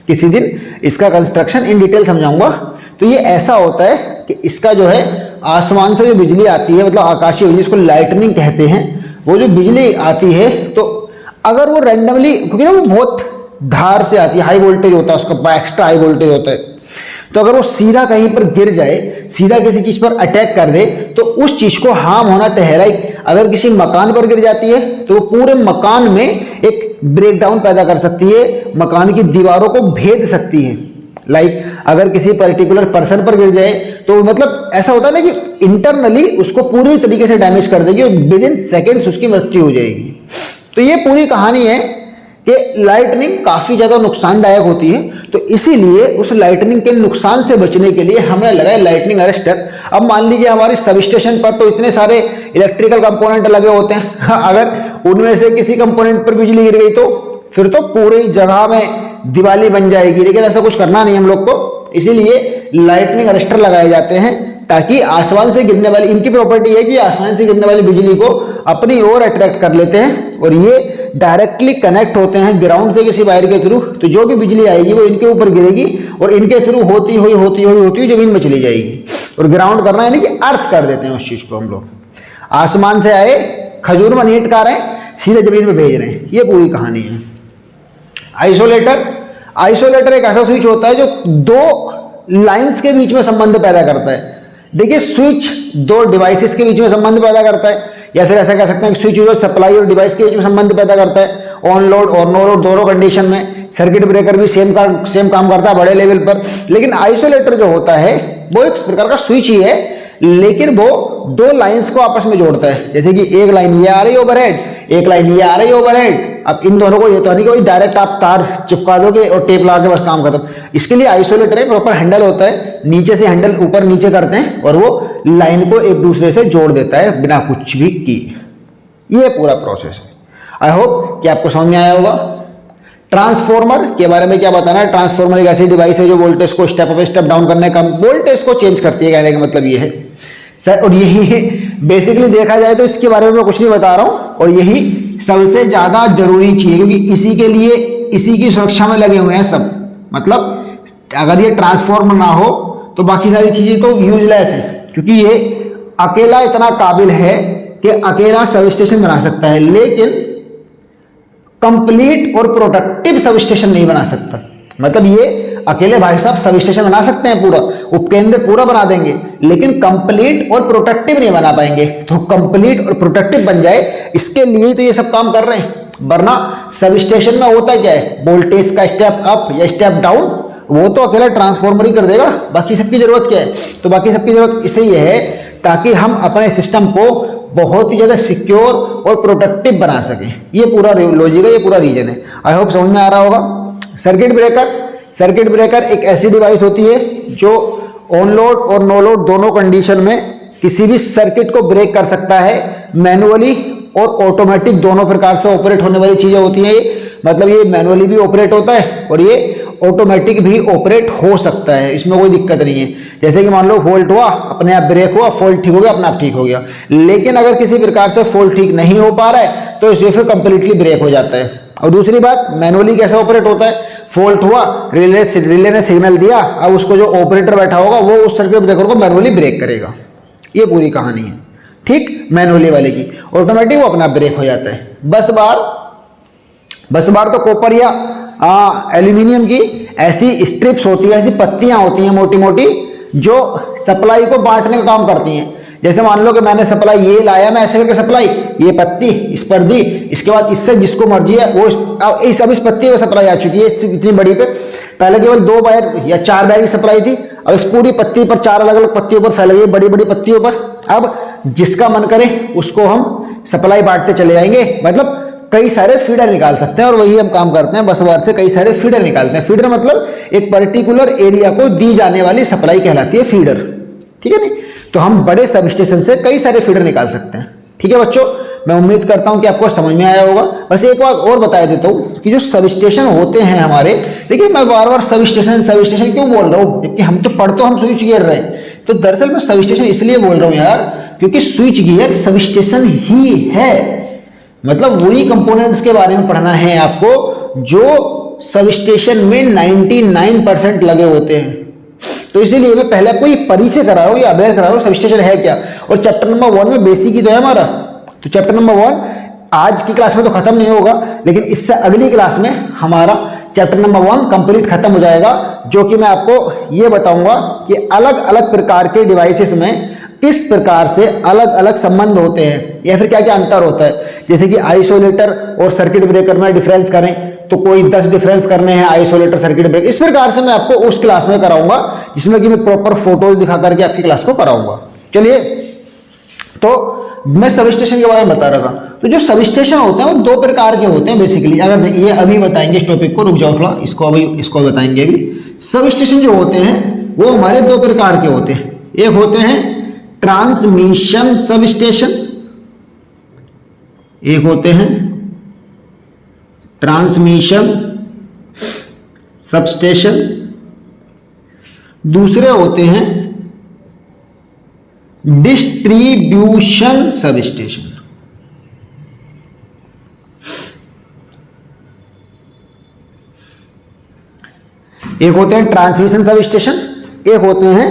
किसी दिन इसका कंस्ट्रक्शन इन डिटेल समझाऊंगा। तो ये ऐसा होता है कि इसका जो है आसमान से जो बिजली आती है, मतलब आकाशीय बिजली, इसको लाइटनिंग कहते हैं। वो जो बिजली आती है तो अगर वो रैंडमली, क्योंकि ना वो बहुत धार से आती है, हाई वोल्टेज होता है उसका, एक्स्ट्रा हाई वोल्टेज होता है, तो अगर वो सीधा कहीं पर गिर जाए, सीधा किसी चीज पर अटैक कर दे, तो उस चीज को हार्म होना तय है। अगर किसी मकान पर गिर जाती है तो वो पूरे मकान में एक ब्रेकडाउन पैदा कर सकती है, मकान की दीवारों को भेद सकती है। अगर किसी पर्टिकुलर पर्सन पर गिर जाए तो मतलब ऐसा होता है ना कि इंटरनली उसको पूरी तरीके से डैमेज कर देगी और विद इन सेकेंड्स उसकी मृत्यु हो जाएगी। तो ये पूरी कहानी है कि लाइटनिंग काफी ज्यादा नुकसानदायक होती है। तो इसीलिए उस लाइटनिंग के नुकसान से बचने के लिए हमने लगाया लाइटनिंग अरेस्टर। अब मान लीजिए हमारे सब स्टेशन पर तो इतने सारे इलेक्ट्रिकल कंपोनेंट लगे होते हैं, अगर उनमें से किसी कंपोनेंट पर बिजली गिर गई तो फिर तो पूरी जगह में दिवाली बन जाएगी। लेकिन ऐसा कुछ करना नहीं हम लोग को, इसीलिए लाइटनिंग अरेस्टर लगाए जाते हैं ताकि आसमान से गिरने वाली, इनकी प्रॉपर्टी है कि आसमान से गिरने वाली बिजली को अपनी ओर अट्रैक्ट कर लेते हैं और ये डायरेक्टली कनेक्ट होते हैं ग्राउंड से किसी वायर के थ्रू। तो जो भी बिजली आएगी वो इनके ऊपर गिरेगी और इनके थ्रू होती हुई जमीन में चली जाएगी। और ग्राउंड करना यानी कि अर्थ कर देते हैं उस चीज को हम लोग। आसमान से आए, खजूर में नहीं अटका रहे हैं, सीधे जमीन में भेज रहे हैं, ये पूरी कहानी है। आइसोलेटर एक ऐसा स्विच होता है जो दो लाइंस के बीच में संबंध पैदा करता है। देखिए स्विच दो डिवाइसेस के बीच में संबंध पैदा करता है, या फिर ऐसा कह सकते हैं कि स्विच जो सप्लाई और डिवाइस के बीच में संबंध पैदा करता है। ऑन लोड और नो लोड दोनों कंडीशन में। सर्किट ब्रेकर भी सेम काम करता है बड़े लेवल पर। लेकिन आइसोलेटर जो होता है वो एक प्रकार का स्विच ही है, लेकिन वो दो लाइंस को आपस में जोड़ता है। जैसे कि एक लाइन ये आ रही है ओवरहेड, एक लाइन ये आ रही है ओवरहेड। अब इन दोनों को ये तो नहीं कि डायरेक्ट आप तार चिपका दोगे और टेप लगा के बस काम खत्म। इसके लिए आइसोलेटर है, प्रॉपर हैंडल होता है, नीचे से हैंडल ऊपर नीचे करते हैं और वो लाइन को एक दूसरे से जोड़ देता है बिना कुछ भी किए। ये पूरा प्रोसेस है। आई होप कि आपको समझ में आया होगा। ट्रांसफॉर्मर के बारे में क्या बताना है? ट्रांसफॉर्मर एक ऐसी डिवाइस है जो वोल्टेज को स्टेप अप स्टेप डाउन करने का, वोल्टेज को चेंज करती है, कहने का मतलब ये है सर। और यही बेसिकली देखा जाए तो इसके बारे में मैं कुछ नहीं बता रहा हूं, और यही सबसे ज्यादा जरूरी चीज है, क्योंकि इसी के लिए, इसी की सुरक्षा में लगे हुए हैं सब। मतलब अगर ये ट्रांसफॉर्मर ना हो तो बाकी सारी चीजें तो यूजलेस है, क्योंकि ये अकेला इतना काबिल है कि अकेला सब स्टेशन बना सकता है, लेकिन कंप्लीट और प्रोडक्टिव सब स्टेशन नहीं बना सकता। मतलब ये अकेले भाई साहब सब स्टेशन बना सकते हैं, पूरा उपकेंद्र पूरा बना देंगे, लेकिन कंप्लीट और प्रोडक्टिव नहीं बना पाएंगे। तो कंप्लीट और प्रोडक्टिव बन जाए, इसके लिए तो ये सब काम कर रहे हैं। वरना सब स्टेशन में होता क्या है, वोल्टेज का स्टेप अप या स्टेप डाउन वो तो अकेला ट्रांसफॉर्मर ही कर देगा, बाकी सबकी जरूरत क्या है? तो बाकी सबकी जरूरत इसलिए है ताकि हम अपने सिस्टम को बहुत ही ज्यादा सिक्योर और प्रोडक्टिव बना सकें। ये पूरा लॉजिक है, ये पूरा रीजन है। आई होप समझ में आ रहा होगा। सर्किट ब्रेकर, सर्किट ब्रेकर एक ऐसी डिवाइस होती है जो ऑन लोड और नो लोड दोनों कंडीशन में किसी भी सर्किट को ब्रेक कर सकता है। मैनुअली और ऑटोमेटिक दोनों प्रकार से ऑपरेट होने वाली चीजें होती हैं ये। मतलब ये मैनुअली भी ऑपरेट होता है और ये ऑटोमेटिक भी ऑपरेट हो सकता है, इसमें कोई दिक्कत नहीं है। जैसे कि मान लो फॉल्ट हुआ, अपने आप ब्रेक हुआ, फॉल्ट ठीक हो गया, अपने आप ठीक हो गया। लेकिन अगर किसी प्रकार से फॉल्ट ठीक नहीं हो पा रहा है तो इसे फिर कंप्लीटली ब्रेक हो जाता है। और दूसरी बात, मैनुअली कैसे ऑपरेट होता है? फॉल्ट हुआ, रिले ने सिग्नल दिया, अब उसको जो ऑपरेटर बैठा होगा वो उस सर्किट ब्रेकर को मैनुअली ब्रेक करेगा। ये पूरी कहानी है, ठीक। मैनुअली वाले की, ऑटोमेटिक वो अपना ब्रेक हो जाता है। बस बार तो कॉपर या एल्यूमिनियम की ऐसी स्ट्रिप्स होती है, ऐसी पत्तियां होती हैं मोटी मोटी, जो सप्लाई को बांटने का काम करती हैं। जैसे मान लो कि मैंने सप्लाई ये लाया, मैं ऐसे करके सप्लाई ये पत्ती इस पर दी, इसके बाद इससे जिसको मर्जी है वो अब इस पत्ती में सप्लाई आ चुकी है इतनी बड़ी पे। पहले केवल 2 वायर या 4 वायर की सप्लाई थी, अब इस पूरी पत्ती पर 4 अलग अलग पत्तियों पर फैल गई, बड़ी बड़ी पत्तियों पर। अब जिसका मन करे उसको हम सप्लाई बांटते चले जाएंगे। मतलब कई सारे फीडर निकाल सकते हैं, और वही हम काम करते हैं। बस बार से कई सारे फीडर निकालते हैं। फीडर मतलब एक पर्टिकुलर एरिया को दी जाने वाली सप्लाई कहलाती है फीडर, ठीक है नहीं? तो हम बड़े सब स्टेशन से कई सारे फीडर निकाल सकते हैं, ठीक है बच्चों। मैं उम्मीद करता हूं कि आपको समझ में आया होगा। बस एक बात और बता देता हूं कि जो सब स्टेशन होते हैं हमारे, देखिए मैं बार बार सब स्टेशन क्यों बोल रहा हूं, जबकि हम स्विच गियर रहे। तो दरअसल मैं सब स्टेशन इसलिए बोल रहा हूं यार, क्योंकि स्विच गियर सब स्टेशन ही है। मतलब वही कंपोनेंट्स के बारे में पढ़ना है आपको जो सब स्टेशन में 99% लगे होते हैं। तो इसीलिए मैं पहले आपको ये परिचय करा रहा हूं या अवेयर करा रहा हूं सब स्टेशन है क्या। और चैप्टर नंबर 1 में बेसिक ही तो है हमारा। तो चैप्टर नंबर 1 आज की क्लास में तो खत्म नहीं होगा, लेकिन इससे अगली क्लास में हमारा चैप्टर नंबर 1 कंप्लीट खत्म हो जाएगा, जो कि मैं आपको ये बताऊंगा कि अलग अलग प्रकार के डिवाइसेस में किस प्रकार से अलग अलग संबंध होते हैं या फिर क्या क्या अंतर होता है। जैसे कि आइसोलेटर और सर्किट ब्रेकर में डिफरेंस करें तो कोई 10 डिफरेंस करने हैं आइसोलेटर सर्किट ब्रेकर। इस प्रकार से मैं आपको उस क्लास में कराऊंगा, जिसमें कि मैं प्रॉपर फोटोज दिखा करके आपकी क्लास को कराऊंगा। चलिए, तो मैं सब स्टेशन के बारे में बता रहा था। तो जो सब स्टेशन होते हैं वो 2 प्रकार के होते हैं बेसिकली। अगर ये अभी बताएंगे इस टॉपिक को, रुक जाओ थोड़ा, इसको बताएंगे अभी। सब स्टेशन जो होते हैं वो हमारे 2 प्रकार के होते हैं। एक होते हैं ट्रांसमिशन सब स्टेशन, एक होते हैं ट्रांसमिशन सब स्टेशन, दूसरे होते हैं डिस्ट्रीब्यूशन सब स्टेशन। एक होते हैं ट्रांसमिशन सब स्टेशन, एक होते हैं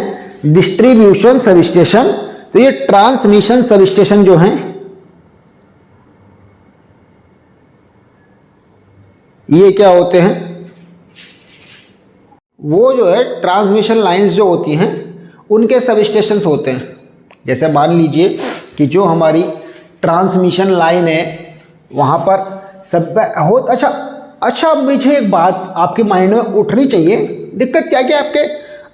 डिस्ट्रीब्यूशन सब स्टेशन। तो ये ट्रांसमिशन सब स्टेशन जो हैं ये क्या होते हैं, वो जो है ट्रांसमिशन लाइंस जो होती हैं उनके सब स्टेशंस होते हैं। जैसे मान लीजिए कि जो हमारी ट्रांसमिशन लाइन है वहाँ पर सब हो। अच्छा मुझे एक बात आपके माइंड में उठनी चाहिए। दिक्कत क्या क्या आपके,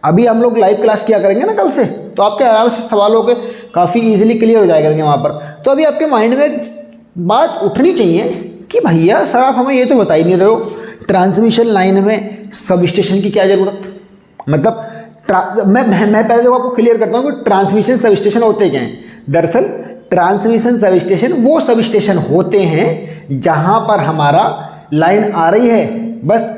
अभी हम लोग लाइव क्लास किया करेंगे ना कल से, तो आपके आराम से सवालों के काफ़ी इजीली क्लियर हो जाया करेंगे वहाँ पर। तो अभी आपके माइंड में बात उठनी चाहिए कि भैया सर आप हमें ये तो बता ही नहीं रहे हो, ट्रांसमिशन लाइन में सब स्टेशन की क्या ज़रूरत। मतलब मैं पहले तो आपको क्लियर करता हूँ कि ट्रांसमिशन सब स्टेशन होते क्या हैं। दरअसल ट्रांसमिशन सब स्टेशन वो सब स्टेशन होते हैं जहाँ पर हमारा लाइन आ रही है, बस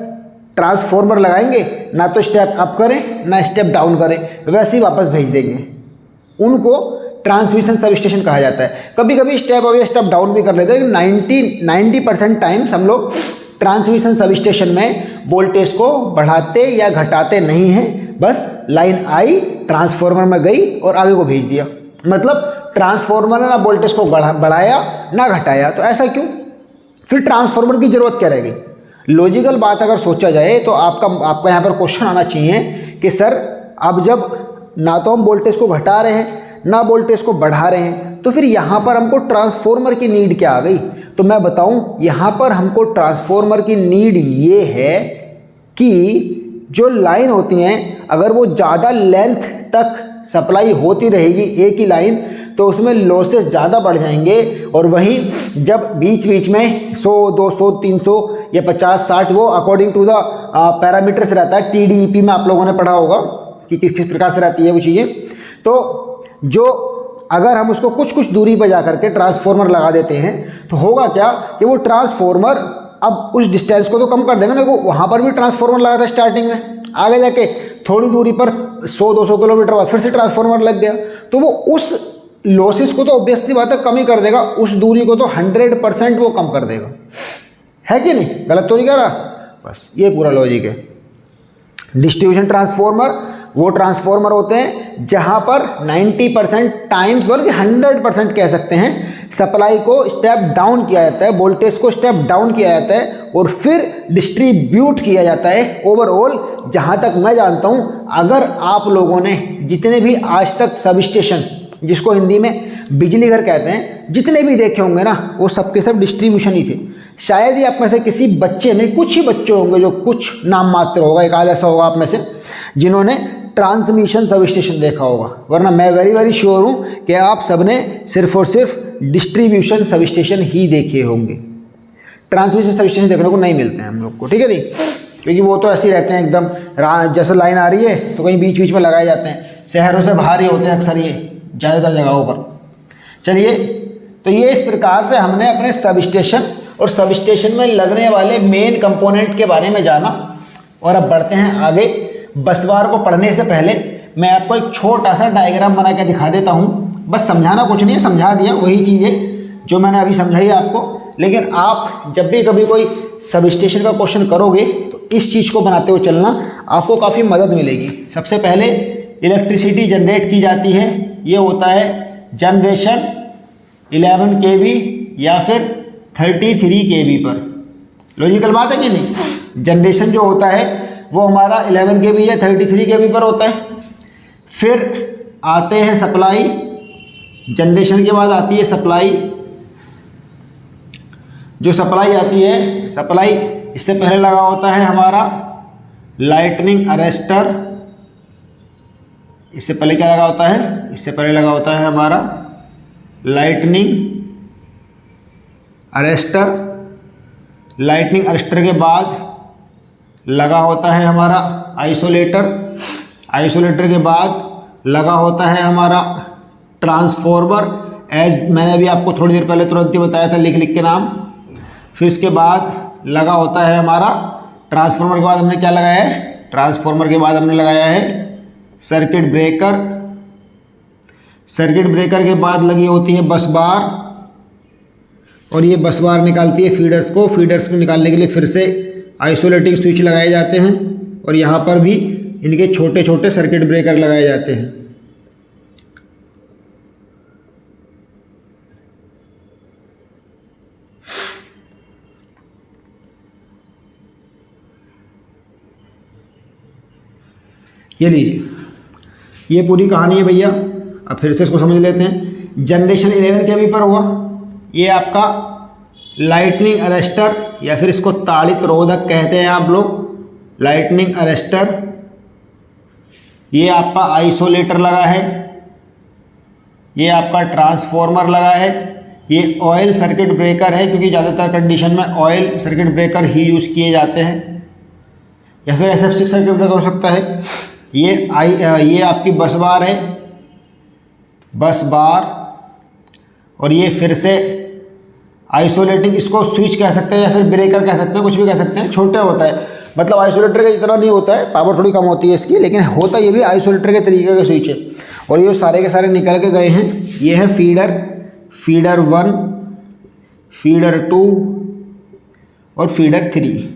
ट्रांसफॉर्मर लगाएंगे, ना तो स्टेप अप करें ना स्टेप डाउन करें, वैसे ही वापस भेज देंगे। उनको ट्रांसमिशन सब स्टेशन कहा जाता है। कभी कभी स्टेप अप या स्टेप डाउन भी कर लेते हैं, 90% टाइम्स हम लोग ट्रांसमिशन सब स्टेशन में वोल्टेज को बढ़ाते या घटाते नहीं हैं, बस लाइन आई, ट्रांसफॉर्मर में गई और आगे को भेज दिया। मतलब ट्रांसफॉर्मर ने ना वोल्टेज को बढ़ाया ना घटाया, तो ऐसा क्यों? फिर ट्रांसफॉर्मर की ज़रूरत क्या रहेगी? लॉजिकल बात अगर सोचा जाए तो आपका यहाँ पर क्वेश्चन आना चाहिए कि सर अब जब ना तो हम वोल्टेज को घटा रहे हैं ना वोल्टेज को बढ़ा रहे हैं, तो फिर यहाँ पर हमको ट्रांसफॉर्मर की नीड क्या आ गई? तो मैं बताऊँ, यहाँ पर हमको ट्रांसफॉर्मर की नीड ये है कि जो लाइन होती हैं अगर वो ज़्यादा लेंथ तक सप्लाई होती रहेगी एक ही लाइन, तो उसमें लॉसेस ज़्यादा बढ़ जाएंगे। और वहीं जब बीच बीच में 100, 200, 300 या 50, 60 वो अकॉर्डिंग टू द पैरामीटर्स रहता है, TDEP में आप लोगों ने पढ़ा होगा कि किस किस प्रकार से रहती है वो चीज़ें। तो जो अगर हम उसको कुछ कुछ दूरी पर जा करके ट्रांसफॉर्मर लगा देते हैं तो होगा क्या कि वो ट्रांसफॉर्मर अब उस डिस्टेंस को तो कम कर देगा ना। वो वहाँ पर भी ट्रांसफॉर्मर लगा था स्टार्टिंग में, आगे जाके थोड़ी दूरी पर 100-200 किलोमीटर बाद फिर से ट्रांसफॉर्मर लग गया, तो वो उस लॉसेस को तो ऑब्वियस सी बात है कम ही कर देगा, उस दूरी को तो 100% वो कम कर देगा, है कि नहीं? गलत तो नहीं कह रहा? बस ये पूरा लॉजिक है। डिस्ट्रीब्यूशन ट्रांसफॉर्मर वो ट्रांसफॉर्मर होते हैं जहां पर 90% टाइम्स, बल्कि 100% कह सकते हैं, सप्लाई को स्टेप डाउन किया जाता है, वोल्टेज को स्टेप डाउन किया जाता है और फिर डिस्ट्रीब्यूट किया जाता है ओवरऑल। जहां तक मैं जानता हूं, अगर आप लोगों ने जितने भी आज तक सब स्टेशन, जिसको हिंदी में बिजली घर कहते हैं, जितने भी देखे होंगे ना, वो सबके सब डिस्ट्रीब्यूशन ही थे। शायद ही आप में से किसी बच्चे ने, कुछ ही बच्चे होंगे जो कुछ नाम मात्र होगा, एक आध ऐसा होगा आप में से जिन्होंने ट्रांसमिशन सब स्टेशन देखा होगा, वरना मैं वेरी श्योर हूँ कि आप सबने सिर्फ और सिर्फ डिस्ट्रीब्यूशन सब स्टेशन ही देखे होंगे। ट्रांसमिशन सब स्टेशन देखने को नहीं मिलते हैं हम लोग को, ठीक है नहीं? क्योंकि वो तो ऐसे ही रहते हैं एकदम, जैसे लाइन आ रही है तो कहीं बीच बीच में लगाए जाते हैं, शहरों से बाहर ही होते हैं अक्सर ये ज़्यादातर जगहों पर। चलिए, तो ये इस प्रकार से हमने अपने सब स्टेशन और सब स्टेशन में लगने वाले मेन कंपोनेंट के बारे में जाना। और अब बढ़ते हैं आगे। बसबार को पढ़ने से पहले मैं आपको एक छोटा सा डायग्राम बना के दिखा देता हूँ। बस समझाना कुछ नहीं है, समझा दिया वही चीज़ें जो मैंने अभी समझाई आपको। लेकिन आप जब भी कभी कोई सब स्टेशन का क्वेश्चन करोगे तो इस चीज़ को बनाते हुए चलना, आपको काफ़ी मदद मिलेगी। सबसे पहले इलेक्ट्रिसिटी जनरेट की जाती है, ये होता है जनरेशन 11 kV या फिर 33 kV पर। लॉजिकल बात है कि नहीं? जनरेशन जो होता है वो हमारा 11 kV या 33 kV पर होता है। फिर आते हैं सप्लाई, जनरेशन के बाद आती है सप्लाई। जो सप्लाई आती है, सप्लाई इससे पहले लगा होता है हमारा लाइटनिंग अरेस्टर। इससे पहले क्या लगा होता है? इससे पहले लगा होता है हमारा लाइटनिंग अरेस्टर। लाइटनिंग अरेस्टर के बाद लगा होता है हमारा आइसोलेटर। आइसोलेटर के बाद लगा होता है हमारा ट्रांसफॉर्मर, एज मैंने अभी आपको थोड़ी देर पहले तुरंत ही बताया था लिख लिख के नाम। फिर इसके बाद लगा होता है हमारा, ट्रांसफॉर्मर के बाद हमने क्या लगाया है? ट्रांसफॉर्मर के बाद हमने लगाया है सर्किट ब्रेकर। सर्किट ब्रेकर के बाद लगी होती है बस बार, और ये बस बार निकालती है फीडर्स को। फीडर्स को निकालने के लिए फिर से आइसोलेटिंग स्विच लगाए जाते हैं, और यहाँ पर भी इनके छोटे छोटे सर्किट ब्रेकर लगाए जाते हैं। ये लीजिए, ये पूरी कहानी है भैया। अब फिर से इसको समझ लेते हैं। जनरेशन 11 kV पर हुआ, ये आपका लाइटनिंग अरेस्टर या फिर इसको ताड़ित रोधक कहते हैं आप लोग, लाइटनिंग अरेस्टर। ये आपका आइसोलेटर लगा है, ये आपका ट्रांसफॉर्मर लगा है, ये ऑयल सर्किट ब्रेकर है, क्योंकि ज़्यादातर कंडीशन में ऑयल सर्किट ब्रेकर ही यूज़ किए जाते हैं, या फिर SF6 सर्किट ब्रेकर हो सकता है। ये आपकी बस बार है, बस बार। और ये फिर से आइसोलेटिंग, इसको स्विच कह सकते हैं या फिर ब्रेकर कह सकते हैं, कुछ भी कह सकते हैं। छोटा होता है, मतलब आइसोलेटर का इतना नहीं होता है, पावर थोड़ी कम होती है इसकी, लेकिन होता ये भी आइसोलेटर के तरीके का स्विच है। और ये सारे के सारे निकल के गए हैं। ये है फीडर 1, फीडर 2 और फीडर 3।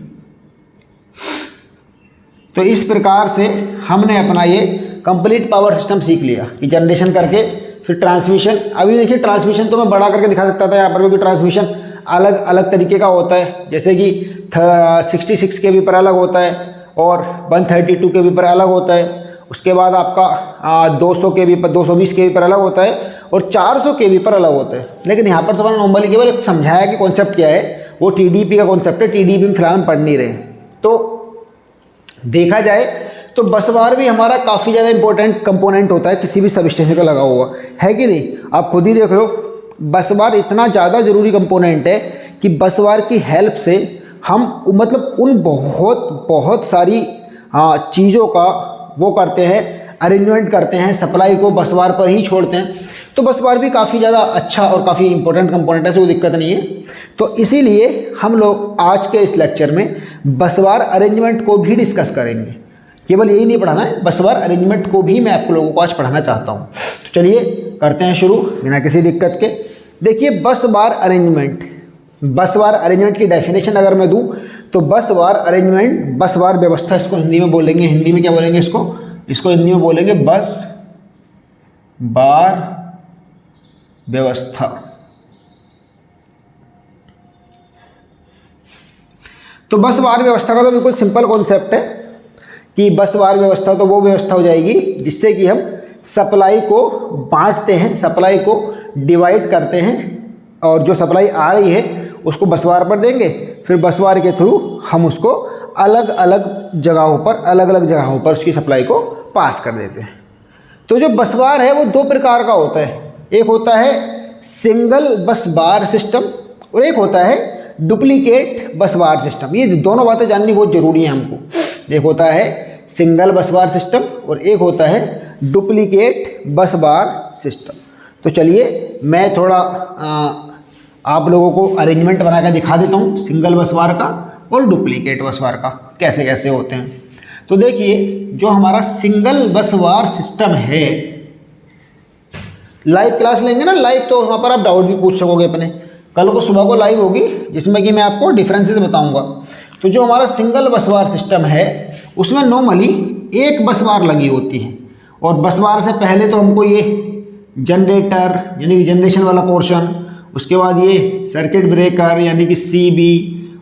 तो इस प्रकार से हमने अपना ये कंप्लीट पावर सिस्टम सीख लिया कि जनरेशन करके फिर ट्रांसमिशन। अभी देखिए ट्रांसमिशन तो मैं बड़ा करके दिखा सकता था यहाँ पर, क्योंकि ट्रांसमिशन अलग अलग तरीके का होता है, जैसे कि 66 kb पर अलग होता है और 132 kb पर अलग होता है। उसके बाद आपका 200 kb पर, 220 kb पर अलग होता है और 400 kb पर अलग होता है। लेकिन यहाँ पर तो मैंने नॉर्मली केवल समझाया कि कॉन्सेप्ट क्या है, वो TDP का कॉन्सेप्ट है। TDP में फिलहाल हम पढ़ नहीं रहे। तो देखा जाए तो बस बार भी हमारा काफ़ी ज़्यादा इंपॉर्टेंट कंपोनेंट होता है किसी भी सब स्टेशन का लगा हुआ है कि नहीं। आप खुद ही देख लो, बस बार इतना ज़्यादा ज़रूरी कंपोनेंट है कि बस बार की हेल्प से हम मतलब उन बहुत सारी चीज़ों का वो करते हैं, अरेंजमेंट करते हैं, सप्लाई को बस बार पर ही छोड़ते हैं। तो बस बार भी काफ़ी ज़्यादा अच्छा और काफ़ी इंपॉर्टेंट कंपोनेंट है, तो कोई दिक्कत नहीं है। तो इसीलिए हम लोग आज के इस लेक्चर में बस बार अरेंजमेंट को भी डिस्कस करेंगे। केवल यही नहीं पढ़ाना है, बस बार अरेंजमेंट को भी मैं आपको लोगों को आज पढ़ाना चाहता हूँ। तो चलिए करते हैं शुरू बिना किसी दिक्कत के। देखिए बस बार अरेंजमेंट की डेफिनेशन अगर मैं दूं तो बस बार अरेंजमेंट, बस बार व्यवस्था, इसको हिंदी में बोलेंगे। हिंदी में क्या बोलेंगे इसको हिंदी में बोलेंगे बस बार व्यवस्था। तो बस बार व्यवस्था का तो बिल्कुल सिंपल कॉन्सेप्ट है कि बस बार व्यवस्था तो वो व्यवस्था हो जाएगी जिससे कि हम सप्लाई को बांटते हैं, सप्लाई को डिवाइड करते हैं, और जो सप्लाई आ रही है उसको बस बार पर देंगे, फिर बस बार के थ्रू हम उसको अलग अलग जगहों पर उसकी सप्लाई को पास कर देते हैं। तो जो बस बार है वो दो प्रकार का होता है। एक होता है सिंगल बस बार सिस्टम और एक होता है डुप्लीकेट बस बार सिस्टम। ये दोनों बातें जाननी बहुत ज़रूरी है हमको। एक होता है सिंगल बस बार सिस्टम और एक होता है डुप्लीकेट बस बार सिस्टम। तो चलिए मैं थोड़ा आप लोगों को अरेंजमेंट बना कर दिखा देता हूँ सिंगल बस बार का और डुप्लीकेट बस बार का कैसे कैसे होते हैं। तो देखिए जो हमारा सिंगल बस बार सिस्टम है, लाइव क्लास लेंगे ना, लाइव, तो वहाँ पर आप डाउट भी पूछ सकोगे अपने। कल को सुबह को लाइव होगी जिसमें कि मैं आपको डिफरेंसेस बताऊंगा। तो जो हमारा सिंगल बस बार सिस्टम है उसमें नॉर्मली एक बस बार लगी होती है, और बस बार से पहले तो हमको ये जनरेटर यानी कि जनरेशन वाला पोर्शन, उसके बाद ये सर्किट ब्रेकर यानी कि CB,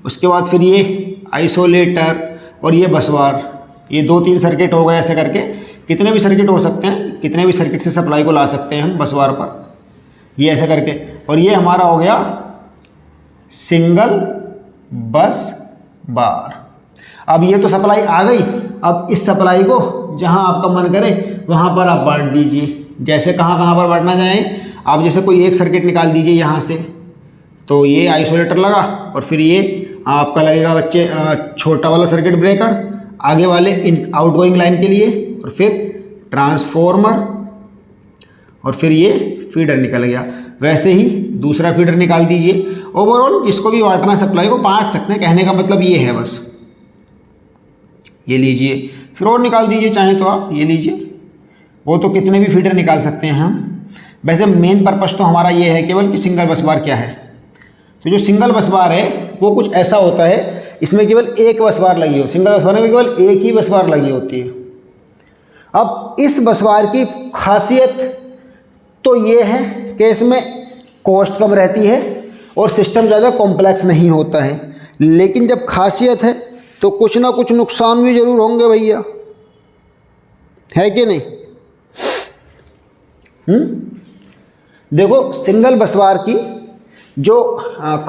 उसके बाद फिर ये आइसोलेटर और ये बस बार। ये 2-3 सर्किट हो गए। ऐसे करके कितने भी सर्किट हो सकते हैं, कितने भी सर्किट से सप्लाई को ला सकते हैं हम बस बार पर, ये ऐसे करके। और ये हमारा हो गया सिंगल बस बार। अब ये तो सप्लाई आ गई, अब इस सप्लाई को जहां आपका मन करे वहां पर आप बांट दीजिए। जैसे कहाँ पर बांटना चाहें आप, जैसे कोई एक सर्किट निकाल दीजिए यहाँ से, तो ये आइसोलेटर लगा और फिर ये आपका लगेगा बच्चे छोटा वाला सर्किट ब्रेकर आगे वाले इन आउटगोइंग लाइन के लिए, और फिर ट्रांसफॉर्मर, और फिर ये फीडर निकल गया। वैसे ही दूसरा फीडर निकाल दीजिए। ओवरऑल जिसको भी बांटना सप्लाई को बांट सकते हैं, कहने का मतलब ये है बस। ये लीजिए, फिर और निकाल दीजिए चाहे तो आप, ये लीजिए। वो तो कितने भी फीडर निकाल सकते हैं हम। वैसे मेन पर्पस तो हमारा ये है केवल कि सिंगल बस बार क्या है। तो जो सिंगल बस बार है वो कुछ ऐसा होता है, इसमें केवल एक बस बार लगी हो। सिंगल बस बार में केवल एक ही बस बार लगी होती है। अब इस बस बार की खासियत तो ये है कि इसमें कॉस्ट कम रहती है और सिस्टम ज़्यादा कॉम्प्लेक्स नहीं होता है। लेकिन जब खासियत है तो कुछ ना कुछ नुकसान भी ज़रूर होंगे भैया, है कि नहीं? देखो सिंगल बस बार की जो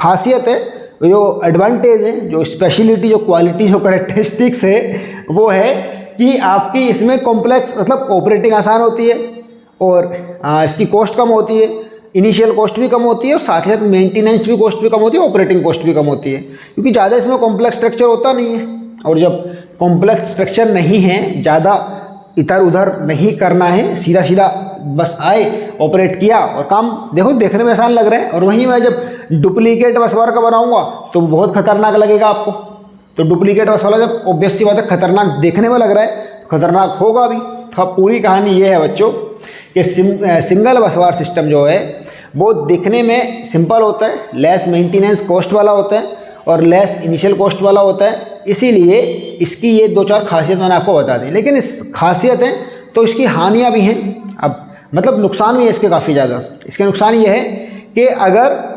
खासियत है, जो एडवांटेज है, जो स्पेशलिटी, जो क्वालिटी, जो कैरेक्टरिस्टिक्स है, वो है कि आपकी इसमें कॉम्प्लेक्स मतलब ऑपरेटिंग आसान होती है और इसकी कॉस्ट कम होती है। इनिशियल कॉस्ट भी कम होती है और साथ ही साथ मेंटेनेंस भी कॉस्ट भी कम होती है, ऑपरेटिंग कॉस्ट भी कम होती है, क्योंकि ज़्यादा इसमें कॉम्प्लेक्स स्ट्रक्चर होता नहीं है। और जब कॉम्प्लेक्स स्ट्रक्चर नहीं है, ज़्यादा इधर उधर नहीं करना है, सीधा सीधा बस आए, ऑपरेट किया और काम देखो देखने में आसान लग रहा है। और वहीं मैं जब डुप्लीकेट बस बार का बनाऊंगा तो बहुत खतरनाक लगेगा आपको। तो डुप्लीकेट बस वाला जब ऑब्वियस सी बात है खतरनाक देखने में लग रहा है, खतरनाक होगा भी। तो अब पूरी कहानी ये है बच्चों कि सिंगल बस बार सिस्टम जो है वो दिखने में सिंपल होता है, लेस मेंटेनेंस कॉस्ट वाला होता है और लेस इनिशियल कॉस्ट वाला होता है। इसीलिए इसकी ये 2-4 खासियत मैंने आपको बता दी। लेकिन इस खासियत है तो इसकी हानियाँ भी हैं, अब मतलब नुकसान भी है इसके काफ़ी ज़्यादा। इसके नुकसान ये है कि अगर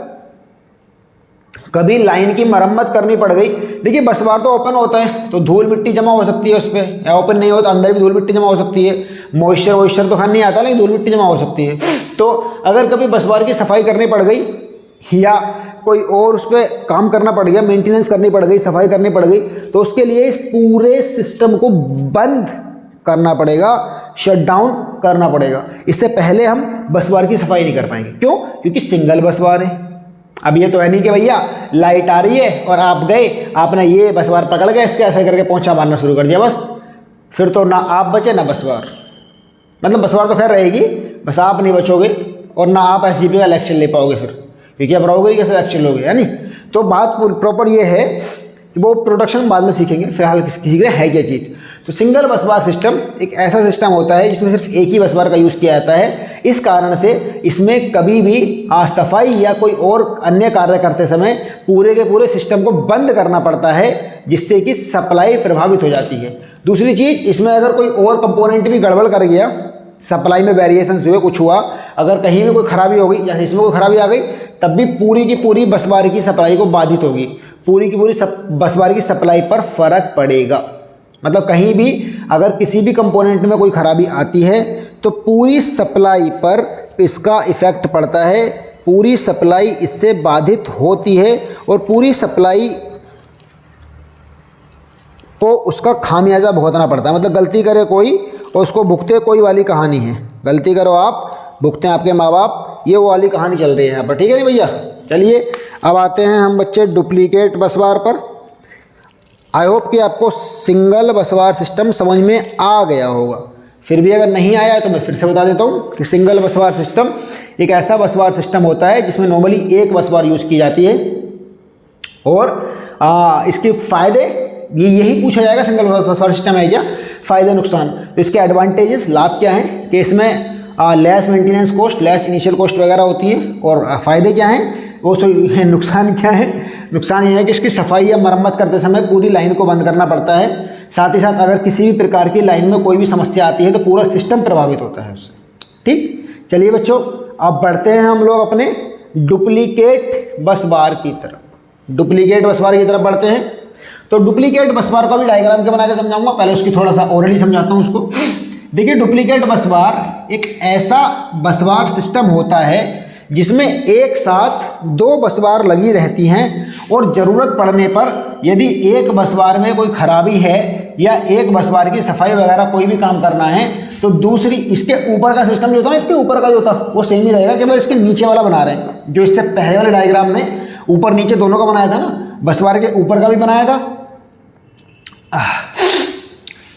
कभी लाइन की मरम्मत करनी पड़ गई, देखिए बस बार तो ओपन होता है तो धूल मिट्टी जमा हो सकती है उस पर, या ओपन नहीं हो तो अंदर भी धूल मिट्टी जमा हो सकती है। मॉइस्चर तो खान नहीं आता लेकिन धूल मिट्टी जमा हो सकती है। तो अगर कभी बस बार की सफाई करनी पड़ गई या कोई और उस पर काम करना पड़ गया, मेंटेनेंस करनी पड़ गई, सफाई करनी पड़ गई, तो उसके लिए इस पूरे सिस्टम को बंद करना पड़ेगा, शट डाउन करना पड़ेगा। इससे पहले हम बस बार की सफाई नहीं कर पाएंगे। क्यों? क्योंकि सिंगल बस बार है। अब ये तो है नहीं कि भैया लाइट आ रही है और आप गए, आपने ये बस बार पकड़ गए, इसके ऐसे करके पोंछा मारना शुरू कर दिया, बस फिर तो ना आप बचे ना बस बार। मतलब बस बार तो खैर रहेगी, बस आप नहीं बचोगे और ना आप एसजीपी का इलेक्शन ले पाओगे फिर, क्योंकि आप रहोगे कैसे इलेक्शन लोगे, है नहीं। तो बात प्रॉपर ये है कि वो प्रोडक्शन बाद में सीखेंगे, फिलहाल किसी के है क्या चीज़। तो सिंगल बस बार सिस्टम एक ऐसा सिस्टम होता है जिसमें सिर्फ एक ही बस बार का यूज़ किया जाता है। इस कारण से इसमें कभी भी सफाई या कोई और अन्य कार्य करते समय पूरे के पूरे सिस्टम को बंद करना पड़ता है, जिससे कि सप्लाई प्रभावित हो जाती है। दूसरी चीज़, इसमें अगर कोई और कंपोनेंट भी गड़बड़ कर गया, सप्लाई में वेरिएशंस हुए, कुछ हुआ, अगर कहीं भी कोई खराबी हो गई या इसमें कोई खराबी आ गई, तब भी पूरी की पूरी बस बार की सप्लाई को बाधित होगी, पूरी की पूरी बस बार की सप्लाई पर फर्क पड़ेगा। मतलब कहीं भी अगर किसी भी कंपोनेंट में कोई खराबी आती है तो पूरी सप्लाई पर इसका इफ़ेक्ट पड़ता है, पूरी सप्लाई इससे बाधित होती है और पूरी सप्लाई को उसका खामियाजा भुगतना पड़ता है। मतलब गलती करे कोई और उसको भुगते कोई वाली कहानी है, गलती करो आप, भुगते हैं आपके माँ बाप, ये वो वाली कहानी चल रही है यहाँ पर, ठीक है नहीं भैया। चलिए अब आते हैं हम बच्चे डुप्लीकेट बस बार पर। आई होप कि आपको सिंगल बस बार सिस्टम समझ में आ गया होगा। फिर भी अगर नहीं आया है तो मैं फिर से बता देता हूँ कि सिंगल बस बार सिस्टम एक ऐसा बस बार सिस्टम होता है जिसमें नॉर्मली एक बस बार यूज़ की जाती है। और इसके फ़ायदे यही पूछा जाएगा, सिंगल बस बार सिस्टम है क्या, फ़ायदे नुकसान। तो इसके एडवांटेजेस, लाभ क्या हैं कि इसमें less maintenance cost, less initial cost वगैरह होती है। और फ़ायदे क्या हैं वो तो नुकसान क्या है, नुकसान ये है कि इसकी सफाई या मरम्मत करते समय पूरी लाइन को बंद करना पड़ता है। साथ ही साथ अगर किसी भी प्रकार की लाइन में कोई भी समस्या आती है तो पूरा सिस्टम प्रभावित होता है उससे। ठीक, चलिए बच्चों अब बढ़ते हैं हम लोग अपने डुप्लीकेट बस बार की तरफ। डुप्लीकेट बस बार की तरफ बढ़ते हैं। तो डुप्लीकेट बस बार का भी डायग्राम के बना के समझाऊंगा, पहले उसकी थोड़ा सा ओरली समझाता हूँ उसको। देखिए डुप्लीकेट बस बार एक ऐसा बस बार सिस्टम होता है जिसमें एक साथ दो बस बार लगी रहती हैं और ज़रूरत पड़ने पर यदि एक बस बार में कोई खराबी है या एक बस बार की सफाई वगैरह कोई भी काम करना है तो दूसरी, इसके ऊपर का सिस्टम जो था, इसके ऊपर का जो था वो सेम ही रहेगा, केवल इसके नीचे वाला बना रहे हैं। जो इससे पहले वाले डायग्राम में ऊपर नीचे दोनों का बनाया था ना, बस बार के ऊपर का भी बनाया था।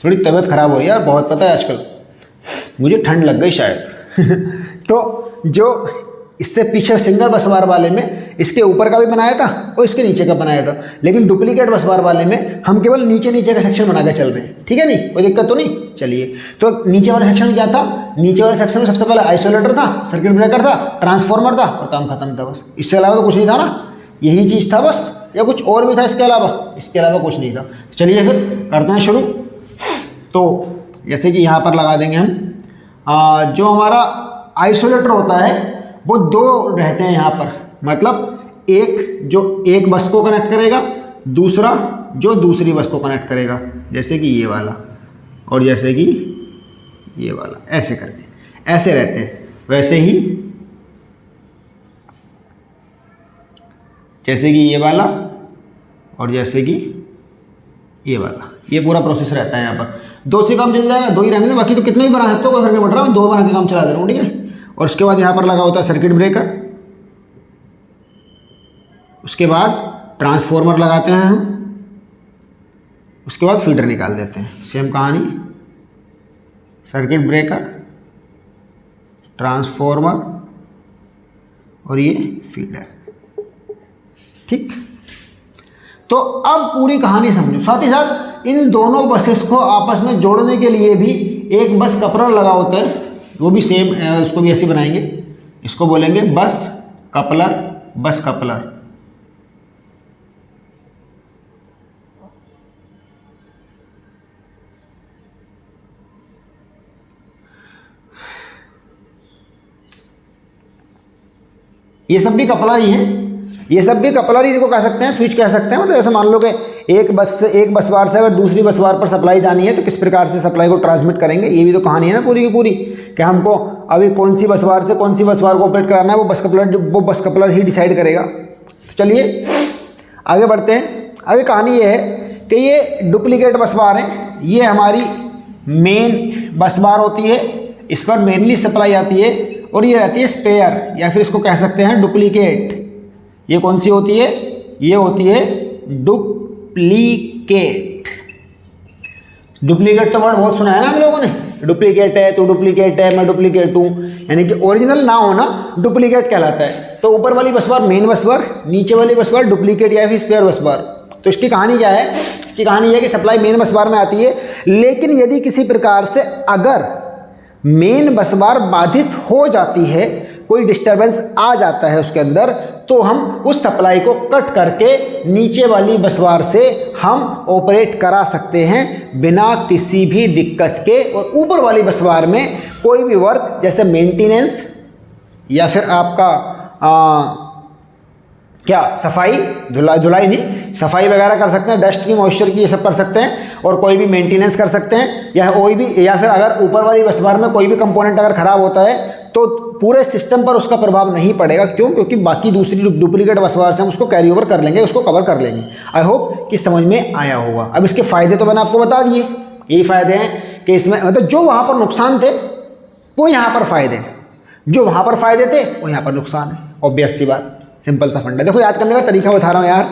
थोड़ी तबीयत खराब हो रही है यार, बहुत पता है आजकल, मुझे ठंड लग गई शायद। तो जो इससे पीछे सिंगल बस बार वाले में इसके ऊपर का भी बनाया था और इसके नीचे का बनाया था, लेकिन डुप्लीकेट बस बार वाले में हम केवल नीचे नीचे का सेक्शन बना के चल रहे हैं। ठीक है नहीं, कोई दिक्कत तो नहीं। चलिए, तो नीचे वाला सेक्शन क्या था, नीचे वाले सेक्शन में सबसे पहले आइसोलेटर था, सर्किट ब्रेकर था, ट्रांसफार्मर था और काम खत्म था बस। इसके अलावा तो कुछ नहीं था ना, यही चीज़ था बस, या कुछ और भी था इसके अलावा? इसके अलावा कुछ नहीं था। चलिए फिर करते हैं शुरू। तो जैसे कि यहाँ पर लगा देंगे हम, जो हमारा आइसोलेटर होता है वो दो रहते हैं यहाँ पर, मतलब एक जो एक बस को कनेक्ट करेगा, दूसरा जो दूसरी बस को कनेक्ट करेगा, जैसे कि ये वाला और जैसे कि ये वाला, ऐसे करके ऐसे रहते हैं। वैसे ही जैसे कि ये वाला और जैसे कि ये वाला, ये पूरा प्रोसेस रहता है यहाँ पर। दो से काम चल जाएगा, दो ही रहने, बाकी तो कितने भी बना सकते हो, कोई फर्क नहीं पड़ रहा, मैं दो बना के काम चला दे रहा हूँ। ठीक है, और उसके बाद यहाँ पर लगा होता है सर्किट ब्रेकर, उसके बाद ट्रांसफॉर्मर लगाते हैं हम, उसके बाद फीडर निकाल देते हैं। सेम कहानी, सर्किट ब्रेकर, ट्रांसफॉर्मर और ये फीडर। ठीक, तो अब पूरी कहानी समझो। साथ ही साथ इन दोनों बसेस को आपस में जोड़ने के लिए भी एक बस कपलर लगा होता है, वो भी सेम, उसको भी ऐसे बनाएंगे, इसको बोलेंगे बस कपलर, बस कपलर। ये सब भी कपलर ही हैं, ये सब भी कपलर ही इनको कह सकते हैं, स्विच कह सकते हैं। मतलब ऐसे मान लो कि एक बस बार से अगर दूसरी बस बार पर सप्लाई जानी है तो किस प्रकार से सप्लाई को ट्रांसमिट करेंगे, ये भी तो कहानी है ना पूरी की पूरी, कि हमको अभी कौन सी बस बार से कौन सी बस बार को ऑपरेट कराना है वो बस कपलर ही डिसाइड करेगा। तो चलिए आगे बढ़ते हैं। आगे कहानी ये है कि ये डुप्लीकेट बस बार है, ये हमारी मेन बस बार होती है, इस पर मेनली सप्लाई आती है, और ये रहती है स्पेयर, या फिर इसको कह सकते हैं डुप्लीकेट। ये कौन सी होती है? ये होती है डुप्लीकेट। डुप्लीकेट तो वर्ड बहुत सुना है ना हम लोगों ने, डुप्लीकेट है तो डुप्लीकेट है, मैं डुप्लीकेट हूँ, यानी कि ओरिजिनल ना होना डुप्लीकेट कहलाता है। तो ऊपर वाली बस बार मेन बस बार, नीचे वाली बस बार डुप्लीकेट या फिर स्पेयर बस बार। तो इसकी कहानी क्या है? इसकी कहानी है कि सप्लाई मेन बस बार में आती है, लेकिन यदि किसी प्रकार से अगर मेन बस बार बाधित हो जाती है, कोई डिस्टरबेंस आ जाता है उसके अंदर, तो हम उस सप्लाई को कट करके नीचे वाली बस बार से हम ऑपरेट करा सकते हैं बिना किसी भी दिक्कत के। और ऊपर वाली बस बार में कोई भी वर्क जैसे मेंटेनेंस या फिर आपका क्या सफाई, धुलाई नहीं, सफाई वगैरह कर सकते हैं, डस्ट की, मॉइस्चर की, ये सब कर सकते हैं, और कोई भी मेंटेनेंस कर सकते हैं, या कोई भी, या फिर अगर ऊपर वाली बस बार में कोई भी कंपोनेंट अगर ख़राब होता है तो पूरे सिस्टम पर उसका प्रभाव नहीं पड़ेगा। क्यों? क्योंकि बाकी दूसरी डुप्लीकेट बस बार से हम उसको कैरी ओवर कर लेंगे, उसको कवर कर लेंगे। आई होप कि समझ में आया होगा। अब इसके फ़ायदे तो मैंने आपको बता दिए, यही फ़ायदे हैं कि इसमें मतलब जो वहाँ पर नुकसान थे वो यहाँ पर फ़ायदे, जो वहाँ पर फ़ायदे थे वो यहाँ पर नुकसान है। ऑब्वियस सी बात, सिंपल सा फंडा। देखो याद करने का तरीका बता रहा हूँ यार,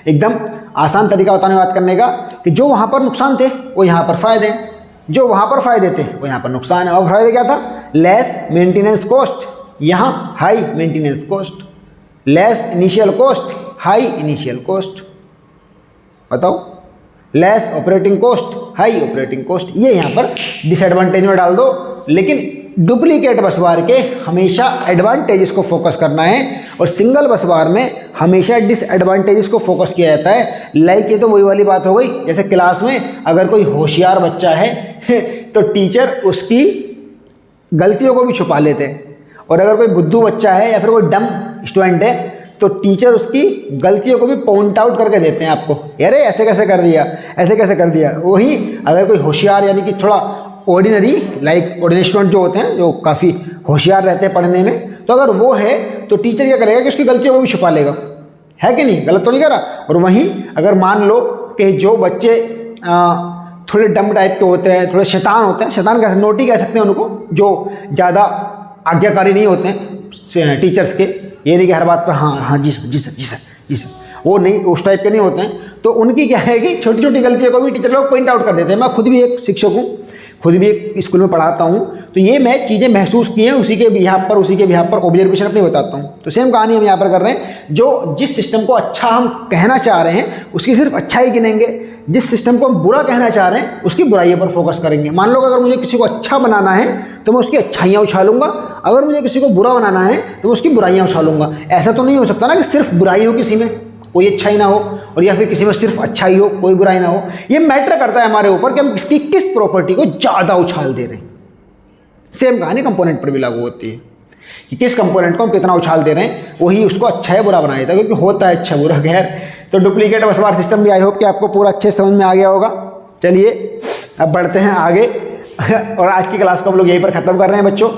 एकदम आसान तरीका बताने याद करने का, कि जो वहाँ पर नुकसान थे वो यहाँ पर फ़ायदे हैं, जो वहाँ पर फ़ायदे थे वो यहाँ पर नुकसान है। और फ़ायदे क्या था? लेस मेंटेनेंस कॉस्ट, यहाँ high maintenance cost, less initial cost, high initial cost. बताओ, less operating cost, high operating cost, ये यहाँ पर डिसएडवांटेज में डाल दो। लेकिन डुप्लीकेट बस बार के हमेशा एडवांटेजेस को फोकस करना है, और सिंगल बस बार में हमेशा डिसएडवांटेजेस को फोकस किया जाता है। लाइक ये तो वही वाली बात हो गई, जैसे क्लास में अगर कोई होशियार बच्चा है तो टीचर उसकी गलतियों को भी छुपा लेते हैं, और अगर कोई बुद्धू बच्चा है या फिर कोई डम स्टूडेंट है तो टीचर उसकी गलतियों को भी पॉइंट आउट करके देते हैं आपको, अरे ऐसे कैसे कर दिया, ऐसे कैसे कर दिया। वही अगर कोई होशियार यानी कि थोड़ा ऑर्डिनरी, लाइक ऑर्डिनरी स्टूडेंट जो होते हैं, जो काफ़ी होशियार रहते हैं पढ़ने में, तो अगर वो है तो टीचर क्या करेगा कि उसकी गलतियों को भी छुपा लेगा, है कि नहीं? गलत तो नहीं करा। और वहीं अगर मान लो कि जो बच्चे थोड़े डम टाइप के होते हैं, थोड़े शैतान होते हैं, शैतान कह नोटी कह सकते हैं उनको, जो ज़्यादा आज्ञाकारी नहीं होते हैं टीचर्स के, ये नहीं कि हर बात पर हाँ जी सर, जी सर, जी सर, जी सर, वो नहीं, उस टाइप के नहीं होते हैं। तो उनकी क्या है कि छोटी छोटी गलतियों को भी टीचर लोग पॉइंट आउट कर देते हैं। मैं खुद भी एक शिक्षक हूँ, खुद भी एक स्कूल में पढ़ाता हूँ, तो ये मैं चीज़ें महसूस की हैं, उसी के बिहाफ पर ऑब्जर्वेशन अपनी बताता हूँ। तो सेम कहानी हम यहाँ पर कर रहे हैं, जो जिस सिस्टम को अच्छा हम कहना चाह रहे हैं उसकी सिर्फ अच्छाई गिनेंगे, जिस सिस्टम को हम बुरा कहना चाह रहे हैं उसकी बुराइयों पर फोकस करेंगे। मान लो अगर मुझे किसी को अच्छा बनाना है तो मैं उसकी अच्छाइयाँ उछालूंगा, अगर मुझे किसी को बुरा बनाना है तो मैं उसकी बुराइयाँ उछालूंगा। ऐसा तो नहीं हो सकता ना कि सिर्फ बुराई हो, किसी में कोई अच्छाई ना हो, और या फिर किसी में सिर्फ अच्छाई हो, कोई बुराई ना हो। ये मैटर करता है हमारे ऊपर कि हम इसकी किस प्रॉपर्टी को ज़्यादा उछाल दे रहे हैं। सेम कहानी कंपोनेंट पर भी लागू होती है कि किस कंपोनेंट को हम कितना उछाल दे रहे हैं, वही उसको अच्छा है बुरा बना देता है, क्योंकि होता है अच्छा बुरा। खैर, तो डुप्लीकेट बस बार सिस्टम भी आई होप कि आपको पूरा अच्छे समझ में आ गया होगा। चलिए अब बढ़ते हैं आगे और आज की क्लास को हम लोग यहीं पर ख़त्म कर रहे हैं बच्चों।